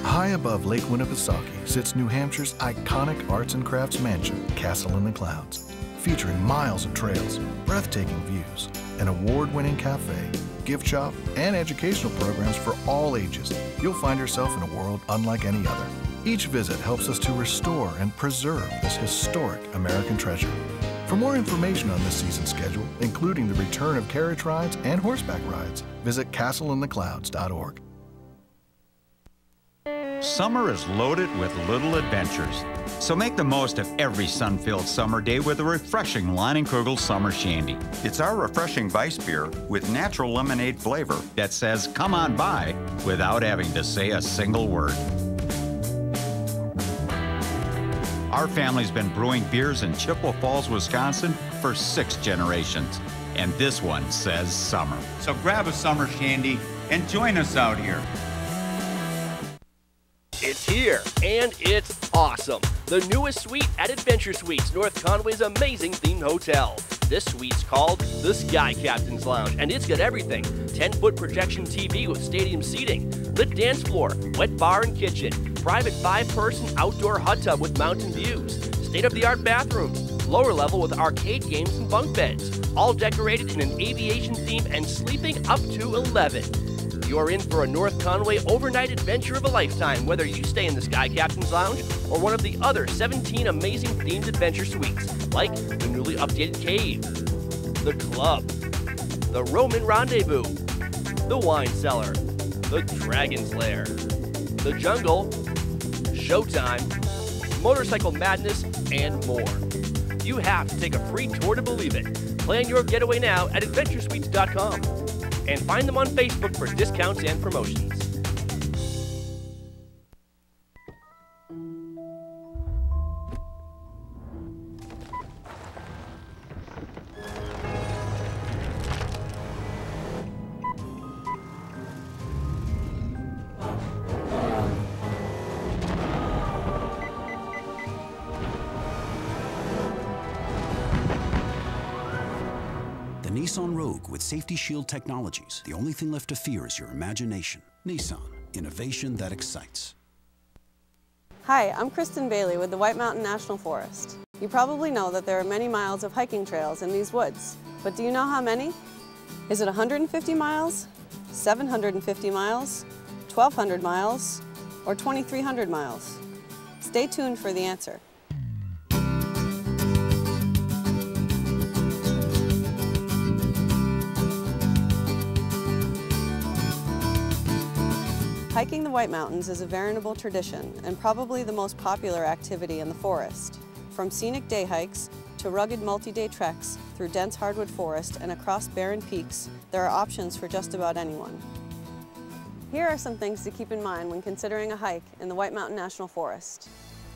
High above Lake Winnipesaukee sits New Hampshire's iconic arts and crafts mansion, Castle in the Clouds, featuring miles of trails, breathtaking views, an award-winning cafe, gift shop, and educational programs for all ages. You'll find yourself in a world unlike any other. Each visit helps us to restore and preserve this historic American treasure. For more information on this season's schedule, including the return of carriage rides and horseback rides, visit castleintheclouds.org. Summer is loaded with little adventures. So make the most of every sun-filled summer day with a refreshing Leinenkugel Summer Shandy. It's our refreshing Weiss beer with natural lemonade flavor that says, "Come on by," without having to say a single word. Our family's been brewing beers in Chippewa Falls, Wisconsin for 6 generations. And this one says summer. So grab a summer shandy and join us out here. It's here, and it's awesome. The newest suite at Adventure Suites, North Conway's amazing themed hotel. This suite's called the Sky Captain's Lounge, and it's got everything. 10-foot projection TV with stadium seating, lit dance floor, wet bar and kitchen, private 5-person outdoor hot tub with mountain views, state-of-the-art bathrooms, lower level with arcade games and bunk beds, all decorated in an aviation theme and sleeping up to 11. You're in for a North Conway overnight adventure of a lifetime, whether you stay in the Sky Captain's Lounge or one of the other 17 amazing themed adventure suites, like the newly updated Cave, the Club, the Roman Rendezvous, the Wine Cellar, the Dragon's Lair, the Jungle, Showtime, Motorcycle Madness, and more. You have to take a free tour to believe it. Plan your getaway now at AdventureSuites.com. And find them on Facebook for discounts and promotions. Nissan Rogue with Safety Shield Technologies. The only thing left to fear is your imagination. Nissan, innovation that excites. Hi, I'm Kristen Bailey with the White Mountain National Forest. You probably know that there are many miles of hiking trails in these woods, but do you know how many? Is it 150 miles, 750 miles, 1,200 miles, or 2,300 miles? Stay tuned for the answer. Hiking the White Mountains is a veritable tradition and probably the most popular activity in the forest. From scenic day hikes to rugged multi-day treks through dense hardwood forest and across barren peaks, there are options for just about anyone. Here are some things to keep in mind when considering a hike in the White Mountain National Forest.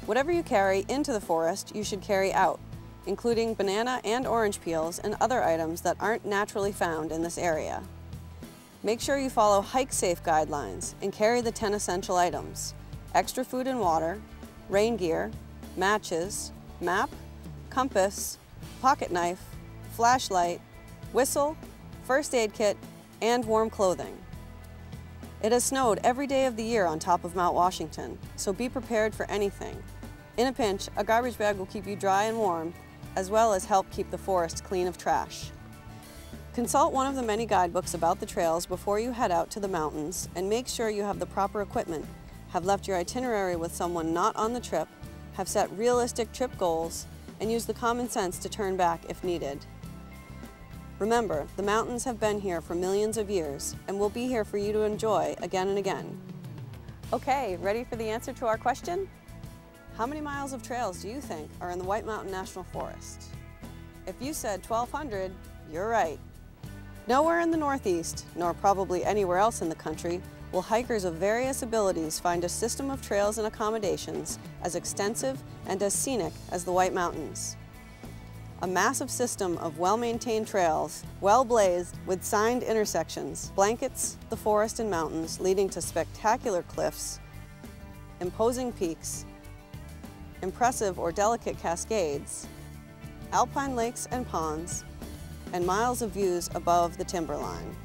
Whatever you carry into the forest, you should carry out, including banana and orange peels and other items that aren't naturally found in this area. Make sure you follow Hike Safe guidelines and carry the 10 essential items: extra food and water, rain gear, matches, map, compass, pocket knife, flashlight, whistle, first aid kit, and warm clothing. It has snowed every day of the year on top of Mount Washington, so be prepared for anything. In a pinch, a garbage bag will keep you dry and warm, as well as help keep the forest clean of trash. Consult one of the many guidebooks about the trails before you head out to the mountains, and make sure you have the proper equipment, have left your itinerary with someone not on the trip, have set realistic trip goals, and use the common sense to turn back if needed. Remember, the mountains have been here for millions of years and will be here for you to enjoy again and again. Okay, ready for the answer to our question? How many miles of trails do you think are in the White Mountain National Forest? If you said 1,200, you're right. Nowhere in the Northeast, nor probably anywhere else in the country, will hikers of various abilities find a system of trails and accommodations as extensive and as scenic as the White Mountains. A massive system of well-maintained trails, well-blazed with signed intersections, blankets the forest and mountains, leading to spectacular cliffs, imposing peaks, impressive or delicate cascades, alpine lakes and ponds, and miles of views above the timberline.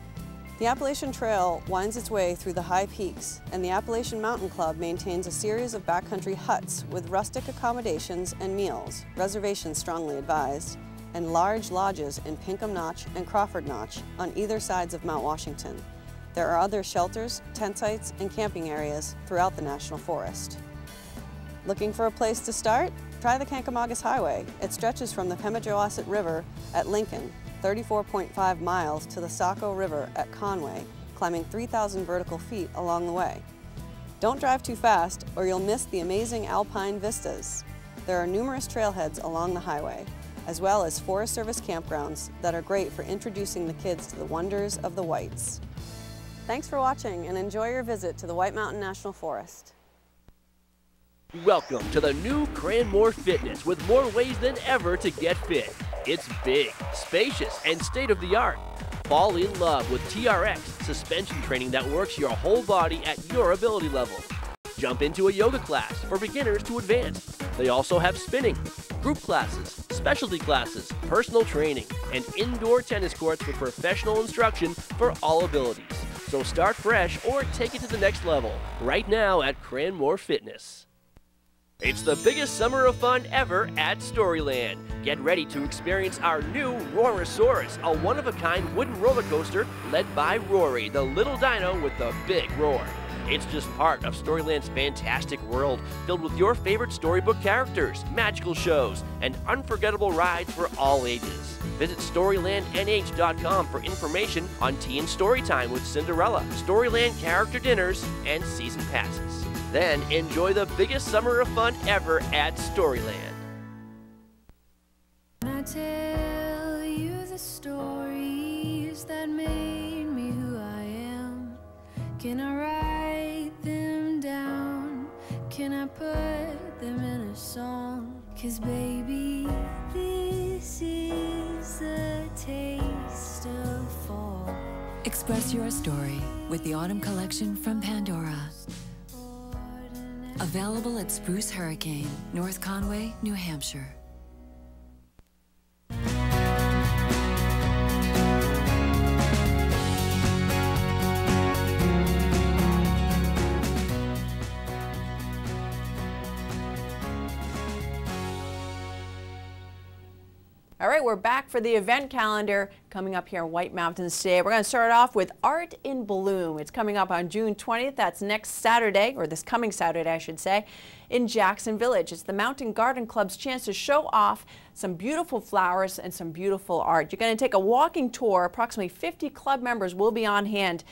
The Appalachian Trail winds its way through the high peaks, and the Appalachian Mountain Club maintains a series of backcountry huts with rustic accommodations and meals, reservations strongly advised, and large lodges in Pinkham Notch and Crawford Notch on either sides of Mount Washington. There are other shelters, tent sites, and camping areas throughout the National Forest. Looking for a place to start? Try the Kankomagas Highway. It stretches from the Pemigewasset River at Lincoln, 34.5 miles, to the Saco River at Conway, climbing 3,000 vertical feet along the way. Don't drive too fast or you'll miss the amazing alpine vistas. There are numerous trailheads along the highway, as well as Forest Service campgrounds that are great for introducing the kids to the wonders of the Whites. Thanks for watching and enjoy your visit to the White Mountain National Forest. Welcome to the new Cranmore Fitness, with more ways than ever to get fit. It's big, spacious, and state-of-the-art. Fall in love with TRX, suspension training that works your whole body at your ability level. Jump into a yoga class for beginners to advanced. They also have spinning, group classes, specialty classes, personal training, and indoor tennis courts with professional instruction for all abilities. So start fresh or take it to the next level right now at Cranmore Fitness. It's the biggest summer of fun ever at Storyland. Get ready to experience our new Roarosaurus, a one-of-a-kind wooden roller coaster led by Rory, the little dino with the big roar. It's just part of Storyland's fantastic world, filled with your favorite storybook characters, magical shows, and unforgettable rides for all ages. Visit StorylandNH.com for information on Teen Storytime with Cinderella, Storyland character dinners, and season passes. Then enjoy the biggest summer of fun ever at Storyland. Can I tell you the stories that made me who I am? Can I write them down? Can I put them in a song? 'Cause baby, this is the taste of fall. Express your story with the Autumn Collection from Pandora. Available at Spruce Hurricane, North Conway, New Hampshire. All right, we're back for the event calendar coming up here in White Mountains today. We're going to start off with Art in Bloom. It's coming up on June 20th. That's next Saturday, or this coming Saturday, I should say, in Jackson Village. It's the Mountain Garden Club's chance to show off some beautiful flowers and some beautiful art. You're going to take a walking tour. Approximately 50 club members will be on hand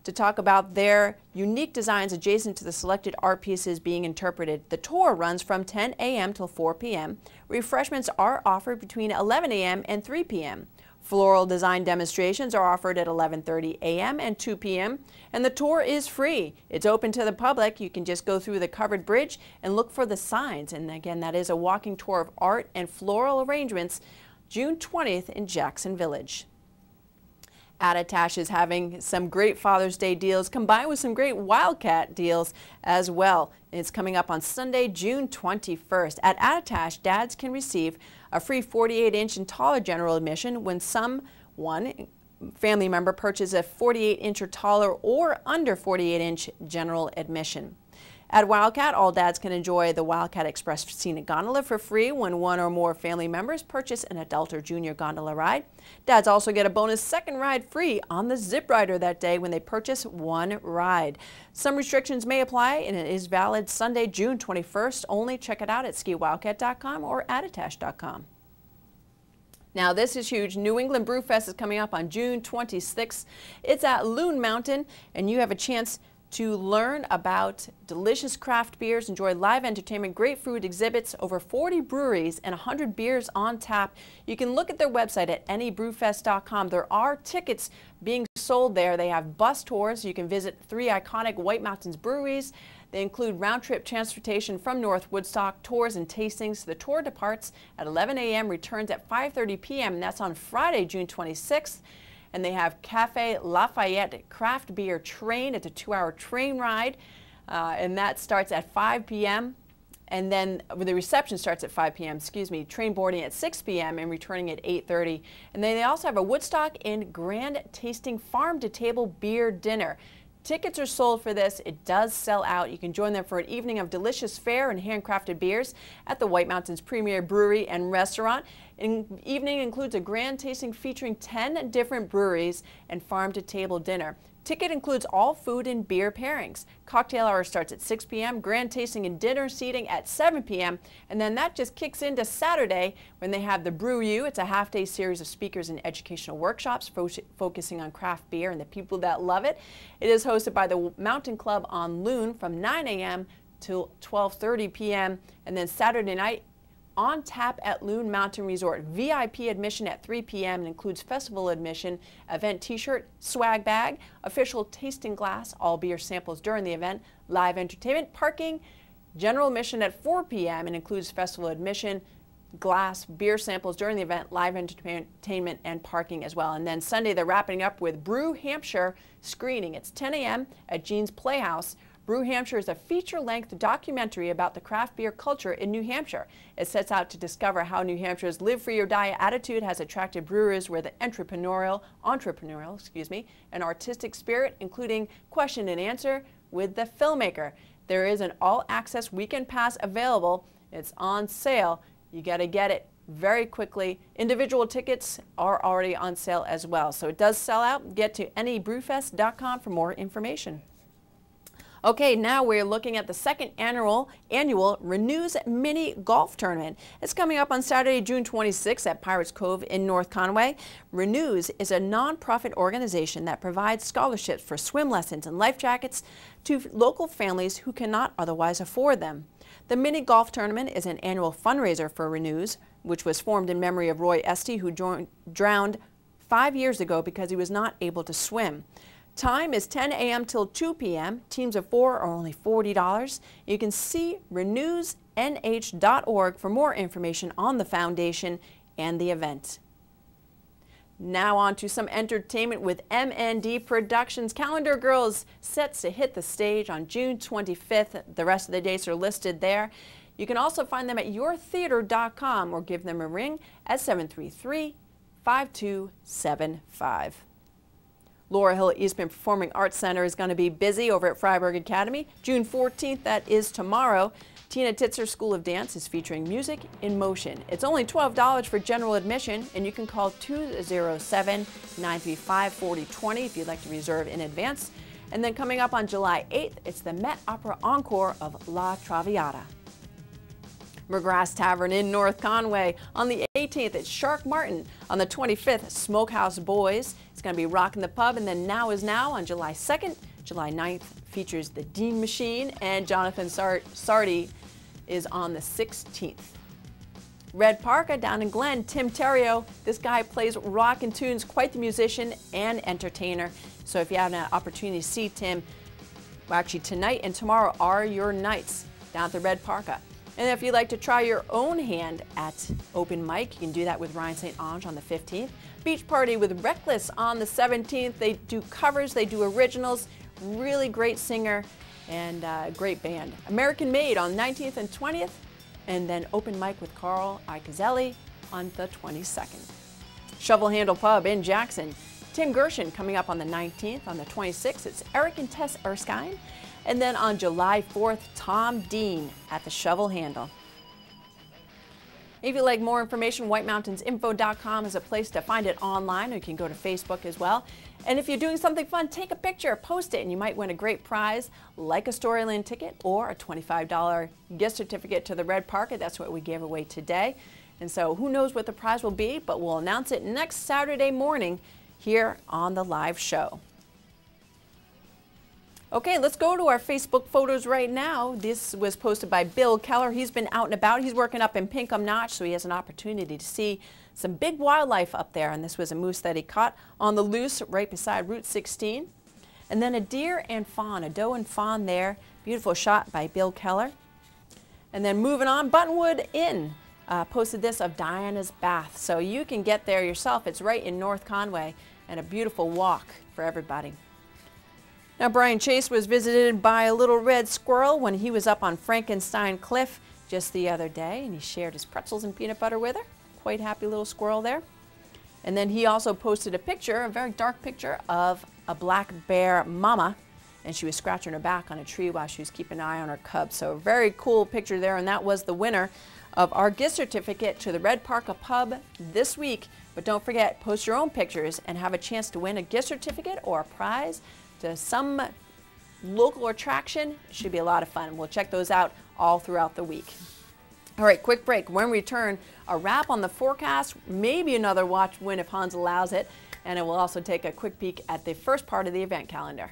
to talk about their unique designs adjacent to the selected art pieces being interpreted. The tour runs from 10 a.m. till 4 p.m. Refreshments are offered between 11 a.m. and 3 p.m. Floral design demonstrations are offered at 11:30 a.m. and 2 p.m. and the tour is free. It's open to the public. You can just go through the covered bridge and look for the signs. And again, that is a walking tour of art and floral arrangements, June 20th in Jackson Village. Attitash is having some great Father's Day deals combined with some great Wildcat deals as well. It's coming up on Sunday, June 21st. At Attitash, dads can receive a free 48-inch and taller general admission when one family member purchases a 48-inch or taller or under 48-inch general admission. At Wildcat, all dads can enjoy the Wildcat Express Scenic Gondola for free when one or more family members purchase an adult or junior gondola ride. Dads also get a bonus second ride free on the Zip Rider that day when they purchase one ride. Some restrictions may apply, and it is valid Sunday, June 21st only. Check it out at skiwildcat.com or attitash.com. Now this is huge. New England Brew Fest is coming up on June 26th. It's at Loon Mountain, and you have a chance to learn about delicious craft beers, enjoy live entertainment, great food exhibits, over 40 breweries, and 100 beers on tap. You can look at their website at nebrewfest.com. There are tickets being sold there. They have bus tours. You can visit 3 iconic White Mountains breweries. They include round-trip transportation from North Woodstock, tours and tastings. The tour departs at 11 a.m., returns at 5:30 p.m., and that's on Friday, June 26th. And they have Cafe Lafayette Craft Beer Train. It's a 2-hour train ride, and that starts at 5 p.m. And then the reception starts at 5 p.m., train boarding at 6 p.m. and returning at 8:30. And then they also have a Woodstock and Grand Tasting farm-to-table beer dinner. Tickets are sold for this. It does sell out. You can join them for an evening of delicious fare and handcrafted beers at the White Mountains Premier Brewery and Restaurant. The evening includes a grand tasting featuring 10 different breweries and farm-to-table dinner. Ticket includes all food and beer pairings. Cocktail hour starts at 6 p.m., grand tasting and dinner seating at 7 p.m., and then that just kicks into Saturday when they have the Brew U. It's a half-day series of speakers and educational workshops focusing on craft beer and the people that love it. It is hosted by the Mountain Club on Loon from 9 a.m. till 12:30 p.m., and then Saturday night on tap at Loon Mountain Resort. VIP admission at 3 p.m. and includes festival admission, event t-shirt, swag bag, official tasting glass, all beer samples during the event, live entertainment, parking, general admission at 4 p.m. and includes festival admission, glass, beer samples during the event, live entertainment, and parking as well. And then Sunday they're wrapping up with Brew Hampshire screening. It's 10 a.m. at Jean's Playhouse. Brew Hampshire is a feature-length documentary about the craft beer culture in New Hampshire. It sets out to discover how New Hampshire's live free or die attitude has attracted brewers with the entrepreneurial, and artistic spirit, including question and answer with the filmmaker. There is an all-access weekend pass available. It's on sale. You got to get it very quickly. Individual tickets are already on sale as well. So it does sell out. Get to nebrewfest.com for more information. Okay, now we're looking at the second annual Renews Mini Golf Tournament. It's coming up on Saturday, June 26th at Pirates Cove in North Conway. Renews is a nonprofit organization that provides scholarships for swim lessons and life jackets to local families who cannot otherwise afford them. The Mini Golf Tournament is an annual fundraiser for Renews, which was formed in memory of Roy Esty, who drowned 5 years ago because he was not able to swim. Time is 10 a.m. till 2 p.m. Teams of 4 are only $40. You can see renewsnh.org for more information on the foundation and the event. Now on to some entertainment with MND Productions. Calendar Girls sets to hit the stage on June 25th. The rest of the dates are listed there. You can also find them at yourtheater.com or give them a ring at 733-5275. Laurel Hill Eastman Performing Arts Center is going to be busy over at Freiburg Academy. June 14th, that is tomorrow. Tina Titzer School of Dance is featuring Music in Motion. It's only $12 for general admission, and you can call 207-935-4020 if you'd like to reserve in advance. And then coming up on July 8th, it's the Met Opera Encore of La Traviata. McGrath's Tavern in North Conway. On the 18th, it's Shark Martin. On the 25th, Smokehouse Boys. It's going to be rocking the pub. And then Now is Now on July 2nd. July 9th features the Dean Machine, and Jonathan Sardi is on the 16th. Red Parka down in Glen, Tim Terrio. This guy plays rock and tunes, quite the musician and entertainer. So if you have an opportunity to see Tim, well, actually tonight and tomorrow are your nights down at the Red Parka. And if you'd like to try your own hand at open mic, you can do that with Ryan St. Ange on the 15th. Beach Party with Reckless on the 17th. They do covers, they do originals. Really great singer and great band. American Made on 19th and 20th. And then open mic with Carl Icazelli on the 22nd. Shovel Handle Pub in Jackson. Tim Gershon coming up on the 19th. On the 26th, it's Eric and Tess Erskine. And then on July 4th, Tom Dean at the Shovel Handle. If you'd like more information, WhiteMountainsInfo.com is a place to find it online. You can go to Facebook as well. And if you're doing something fun, take a picture, post it, and you might win a great prize like a Storyland ticket or a $25 gift certificate to the Red Park. That's what we gave away today. And so who knows what the prize will be, but we'll announce it next Saturday morning here on the live show. Okay, let's go to our Facebook photos right now. This was posted by Bill Keller. He's been out and about. He's working up in Pinkham Notch, so he has an opportunity to see some big wildlife up there. And this was a moose that he caught on the loose right beside Route 16. And then a deer and fawn, a doe and fawn there. Beautiful shot by Bill Keller. And then moving on, Buttonwood Inn posted this of Diana's Bath. So you can get there yourself. It's right in North Conway and a beautiful walk for everybody. Now, Brian Chase was visited by a little red squirrel when he was up on Frankenstein Cliff just the other day, and he shared his pretzels and peanut butter with her. Quite happy little squirrel there. And then he also posted a picture, a very dark picture, of a black bear mama, and she was scratching her back on a tree while she was keeping an eye on her cubs. So a very cool picture there, and that was the winner of our gift certificate to the Red Park Pub this week. But don't forget, post your own pictures and have a chance to win a gift certificate or a prize to some local attraction. It should be a lot of fun. We'll check those out all throughout the week. All right, quick break. When we return, a wrap on the forecast, maybe another watch win if Hans allows it, and it will also take a quick peek at the first part of the event calendar.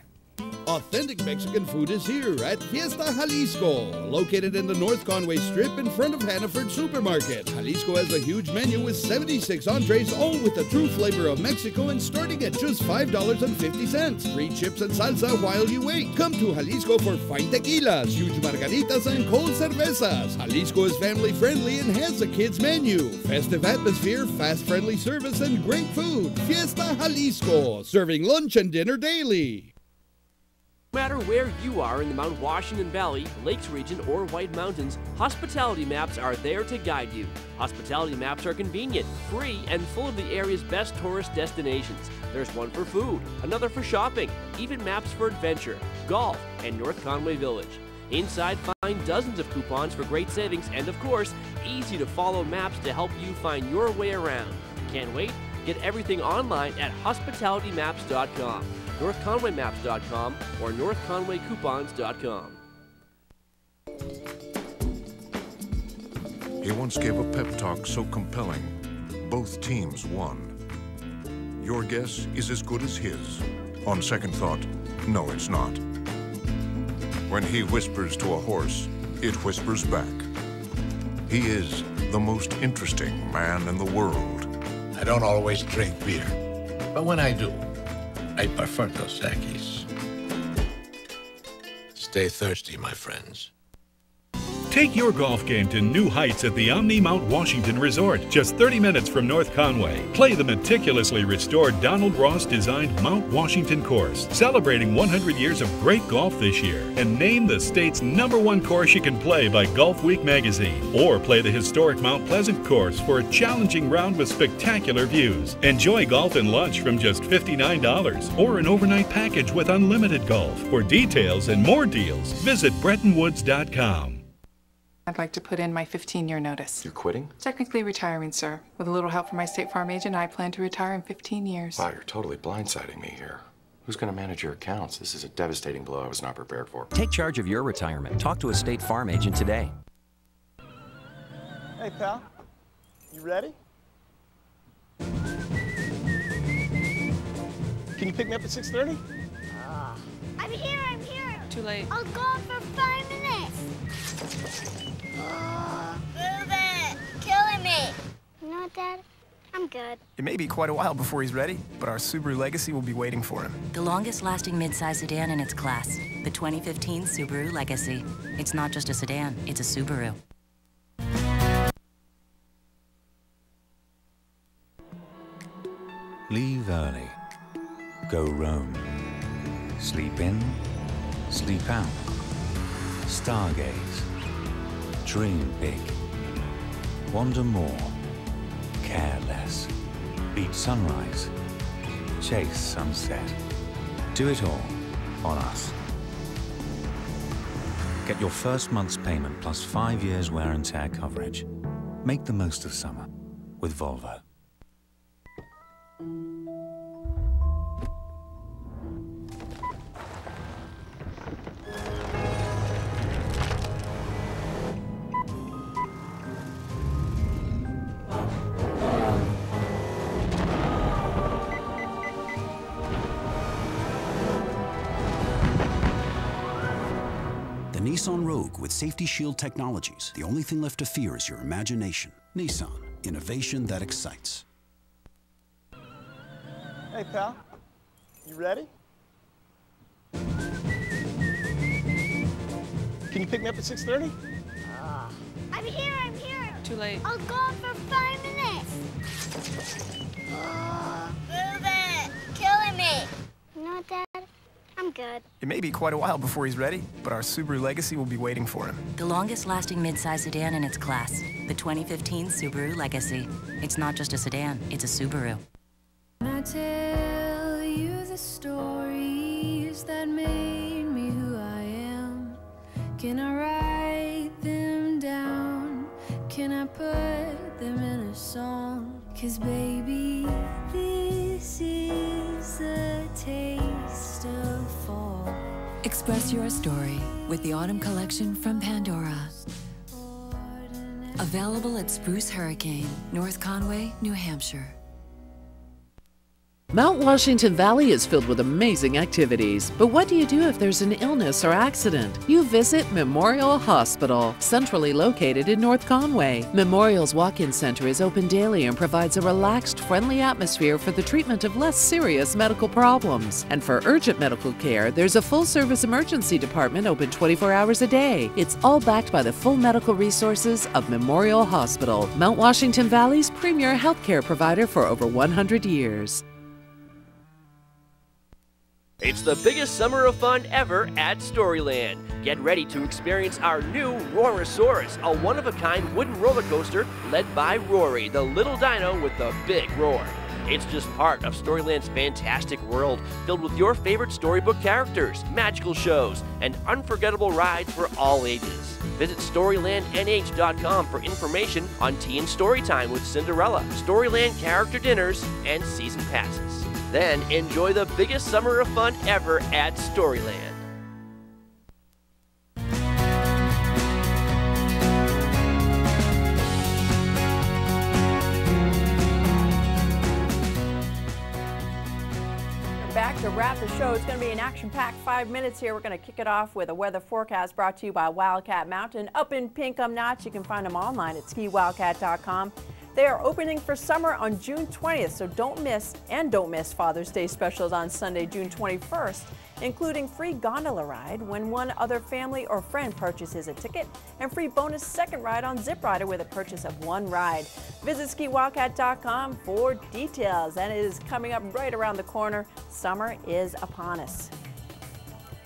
Authentic Mexican food is here at Fiesta Jalisco, located in the North Conway Strip in front of Hannaford Supermarket. Jalisco has a huge menu with 76 entrees, all with the true flavor of Mexico and starting at just $5.50. Free chips and salsa while you wait. Come to Jalisco for fine tequilas, huge margaritas, and cold cervezas. Jalisco is family friendly and has a kids menu. Festive atmosphere, fast friendly service, and great food. Fiesta Jalisco, serving lunch and dinner daily. No matter where you are in the Mount Washington Valley, Lakes region, or White Mountains, Hospitality Maps are there to guide you. Hospitality Maps are convenient, free, and full of the area's best tourist destinations. There's one for food, another for shopping, even maps for adventure, golf, and North Conway Village. Inside, find dozens of coupons for great savings and, of course, easy to follow maps to help you find your way around. Can't wait? Get everything online at hospitalitymaps.com. NorthConwayMaps.com or NorthConwayCoupons.com. He once gave a pep talk so compelling, both teams won. Your guess is as good as his. On second thought, no, it's not. When he whispers to a horse, it whispers back. He is the most interesting man in the world. I don't always drink beer, but when I do, I prefer Dos Equis. Stay thirsty, my friends. Take your golf game to new heights at the Omni Mount Washington Resort, just 30 minutes from North Conway. Play the meticulously restored Donald Ross designed Mount Washington course, celebrating 100 years of great golf this year, and named the state's #1 course you can play by Golf Week magazine. Or play the historic Mount Pleasant course for a challenging round with spectacular views. Enjoy golf and lunch from just $59, or an overnight package with unlimited golf. For details and more deals, visit BrettonWoods.com. I'd like to put in my 15-year notice. You're quitting? Technically retiring, sir. With a little help from my State Farm agent, I plan to retire in 15 years. Wow, you're totally blindsiding me here. Who's going to manage your accounts? This is a devastating blow I was not prepared for. Take charge of your retirement. Talk to a State Farm agent today. Hey, pal. You ready? Can you pick me up at 6:30? I'm here, I'm here. Too late. I'll go for 5 minutes. Move it! Killing me! You know what, Dad? I'm good. It may be quite a while before he's ready, but our Subaru Legacy will be waiting for him. The longest-lasting midsize sedan in its class, the 2015 Subaru Legacy. It's not just a sedan, it's a Subaru. Leave early. Go roam. Sleep in, sleep out. Stargaze. Dream big. Wander more. Care less. Beat sunrise. Chase sunset. Do it all on us. Get your first month's payment plus 5 years wear and tear coverage. Make the most of summer with Volvo. The Nissan Rogue with Safety Shield technologies. The only thing left to fear is your imagination. Nissan, innovation that excites. Hey, pal. You ready? Can you pick me up at 6:30? I'm here. Too late. I'll go for 5 minutes. Move it. Killing me. You know what, Dad? I'm good. It may be quite a while before he's ready, but our Subaru Legacy will be waiting for him. The longest-lasting midsize sedan in its class, the 2015 Subaru Legacy. It's not just a sedan, it's a Subaru. Can I tell you the stories that made me who I am? Can I write them down? Can I put them in a song? 'Cause baby, this is the taste of fall. Express your story with the Autumn Collection from Pandora. Available at Spruce Hurricane, North Conway, New Hampshire. Mount Washington Valley is filled with amazing activities, but what do you do if there's an illness or accident? You visit Memorial Hospital, centrally located in North Conway. Memorial's walk-in center is open daily and provides a relaxed, friendly atmosphere for the treatment of less serious medical problems. And for urgent medical care, there's a full-service emergency department open 24 hours a day. It's all backed by the full medical resources of Memorial Hospital, Mount Washington Valley's premier healthcare provider for over 100 years. It's the biggest summer of fun ever at Storyland. Get ready to experience our new Roarosaurus, a one-of-a-kind wooden roller coaster led by Rory, the little dino with the big roar. It's just part of Storyland's fantastic world, filled with your favorite storybook characters, magical shows, and unforgettable rides for all ages. Visit StorylandNH.com for information on Tea and Storytime with Cinderella, Storyland character dinners, and season passes. Then enjoy the biggest summer of fun ever at Storyland. Back to wrap the show. It's going to be an action-packed 5 minutes here. We're going to kick it off with a weather forecast brought to you by Wildcat Mountain up in Pinkham Notch. You can find them online at skiwildcat.com. They are opening for summer on June 20th, so don't miss Father's Day specials on Sunday, June 21st, including free gondola ride when one other family or friend purchases a ticket, and free bonus second ride on Zip Rider with a purchase of one ride. Visit skiwildcat.com for details, and it is coming up right around the corner. Summer is upon us.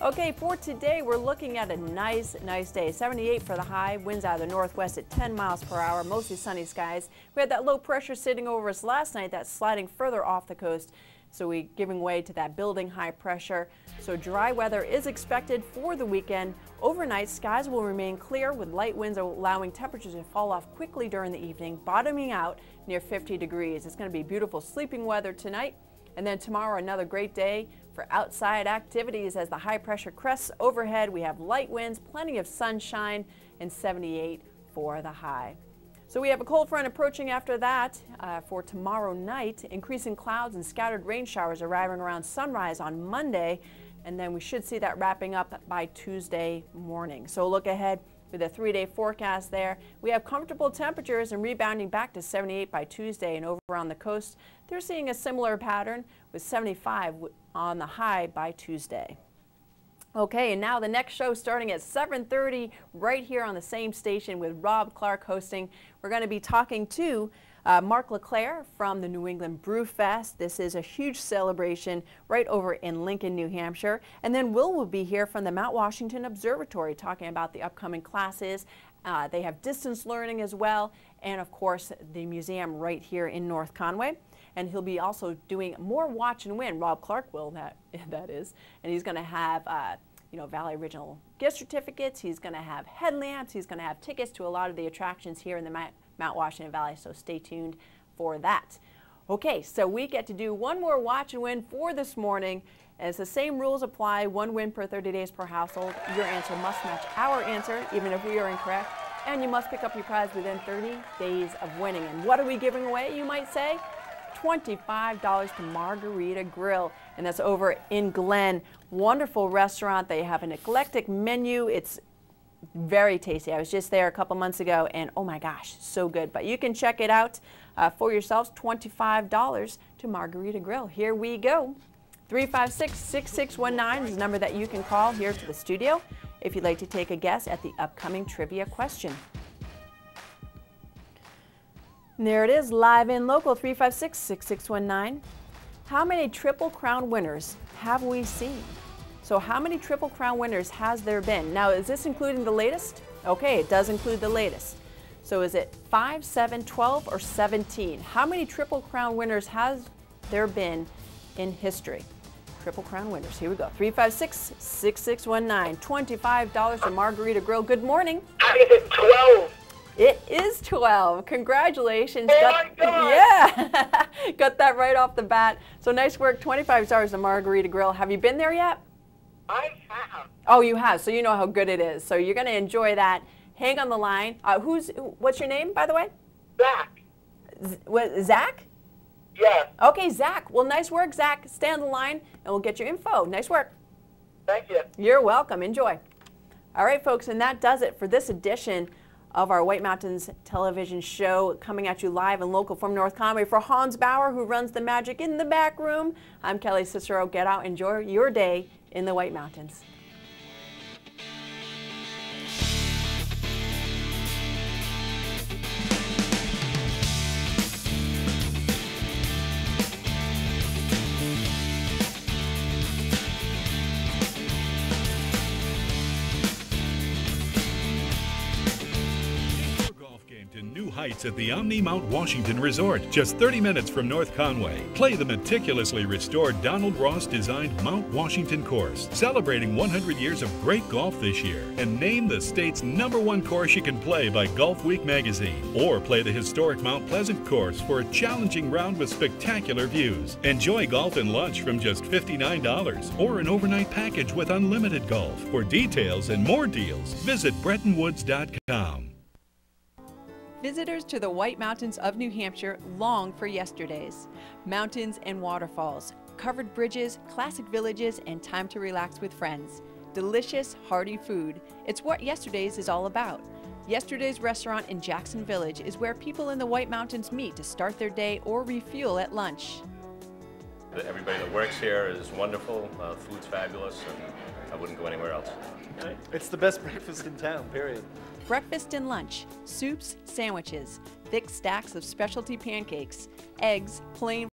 Okay, for today, we're looking at a nice day. 78 for the high, winds out of the northwest at 10 miles per hour, mostly sunny skies. We had that low pressure sitting over us last night that's sliding further off the coast, so we're giving way to that building high pressure. So dry weather is expected for the weekend. Overnight, skies will remain clear with light winds allowing temperatures to fall off quickly during the evening, bottoming out near 50 degrees. It's going to be beautiful sleeping weather tonight. And then tomorrow, another great day for outside activities as the high pressure crests overhead. We have light winds, plenty of sunshine, and 78 for the high. So we have a cold front approaching after that for tomorrow night. Increasing clouds and scattered rain showers arriving around sunrise on Monday. And then we should see that wrapping up by Tuesday morning. So look ahead with a 3-day forecast there. We have comfortable temperatures and rebounding back to 78 by Tuesday, and over on the coast, they're seeing a similar pattern with 75 on the high by Tuesday. Okay, and now the next show starting at 7:30 right here on the same station with Rob Clark hosting. We're going to be talking to Mark LeClaire from the New England Brew Fest. This is a huge celebration right over in Lincoln, New Hampshire. And then will be here from the Mount Washington Observatory talking about the upcoming classes. They have distance learning as well, and of course the museum right here in North Conway. And he'll be also doing more Watch and Win. Rob Clark will, that is. And he's going to have Valley Original gift certificates. He's going to have headlamps. He's going to have tickets to a lot of the attractions here in the Mount Washington Valley, so stay tuned for that. Okay, so we get to do one more Watch and Win for this morning. As the same rules apply, 1 win per 30 days per household. Your answer must match our answer, even if we are incorrect. And you must pick up your prize within 30 days of winning. And what are we giving away, you might say? $25 to Margarita Grill. And that's over in Glen. Wonderful restaurant. They have an eclectic menu. It's very tasty. I was just there a couple months ago, and oh my gosh, so good. But you can check it out for yourselves. $25 to Margarita Grill. Here we go. 356-6619 is the number that you can call here to the studio if you'd like to take a guess at the upcoming trivia question. And there it is, live and local, 356-6619. How many Triple Crown winners have we seen? So how many Triple Crown winners has there been? Now, is this including the latest? Okay, it does include the latest. So is it 5, 7, 12, or 17? How many Triple Crown winners has there been in history? Triple Crown winners, here we go. 356-6619, $25 to Margarita Grill. Good morning. Is it 12? It is 12. Congratulations. Oh my God. Yeah, got that right off the bat. So nice work, $25 to Margarita Grill. Have you been there yet? I have. Oh, you have, so you know how good it is. So you're going to enjoy that. Hang on the line. What's your name, by the way? Zach. Zach? Yes. Okay, Zach. Well, nice work, Zach. Stay on the line, and we'll get your info. Nice work. Thank you. You're welcome. Enjoy. All right, folks, and that does it for this edition of our White Mountains television show, coming at you live and local from North Conway. For Hans Bauer, who runs the magic in the back room, I'm Kelly Cicero. Get out, enjoy your day in the White Mountains. Heights at the Omni Mount Washington Resort, just 30 minutes from North Conway. Play the meticulously restored Donald Ross designed Mount Washington course, celebrating 100 years of great golf this year, and named the state's #1 course you can play by Golf Week magazine. Or play the historic Mount Pleasant course for a challenging round with spectacular views. Enjoy golf and lunch from just $59, or an overnight package with unlimited golf. For details and more deals, visit BrettonWoods.com. Visitors to the White Mountains of New Hampshire long for yesterdays. Mountains and waterfalls, covered bridges, classic villages, and time to relax with friends. Delicious, hearty food. It's what Yesterdays is all about. Yesterday's restaurant in Jackson Village is where people in the White Mountains meet to start their day or refuel at lunch. Everybody that works here is wonderful. Food's fabulous, and I wouldn't go anywhere else. It's the best breakfast in town, period. Breakfast and lunch, soups, sandwiches, thick stacks of specialty pancakes, eggs, plain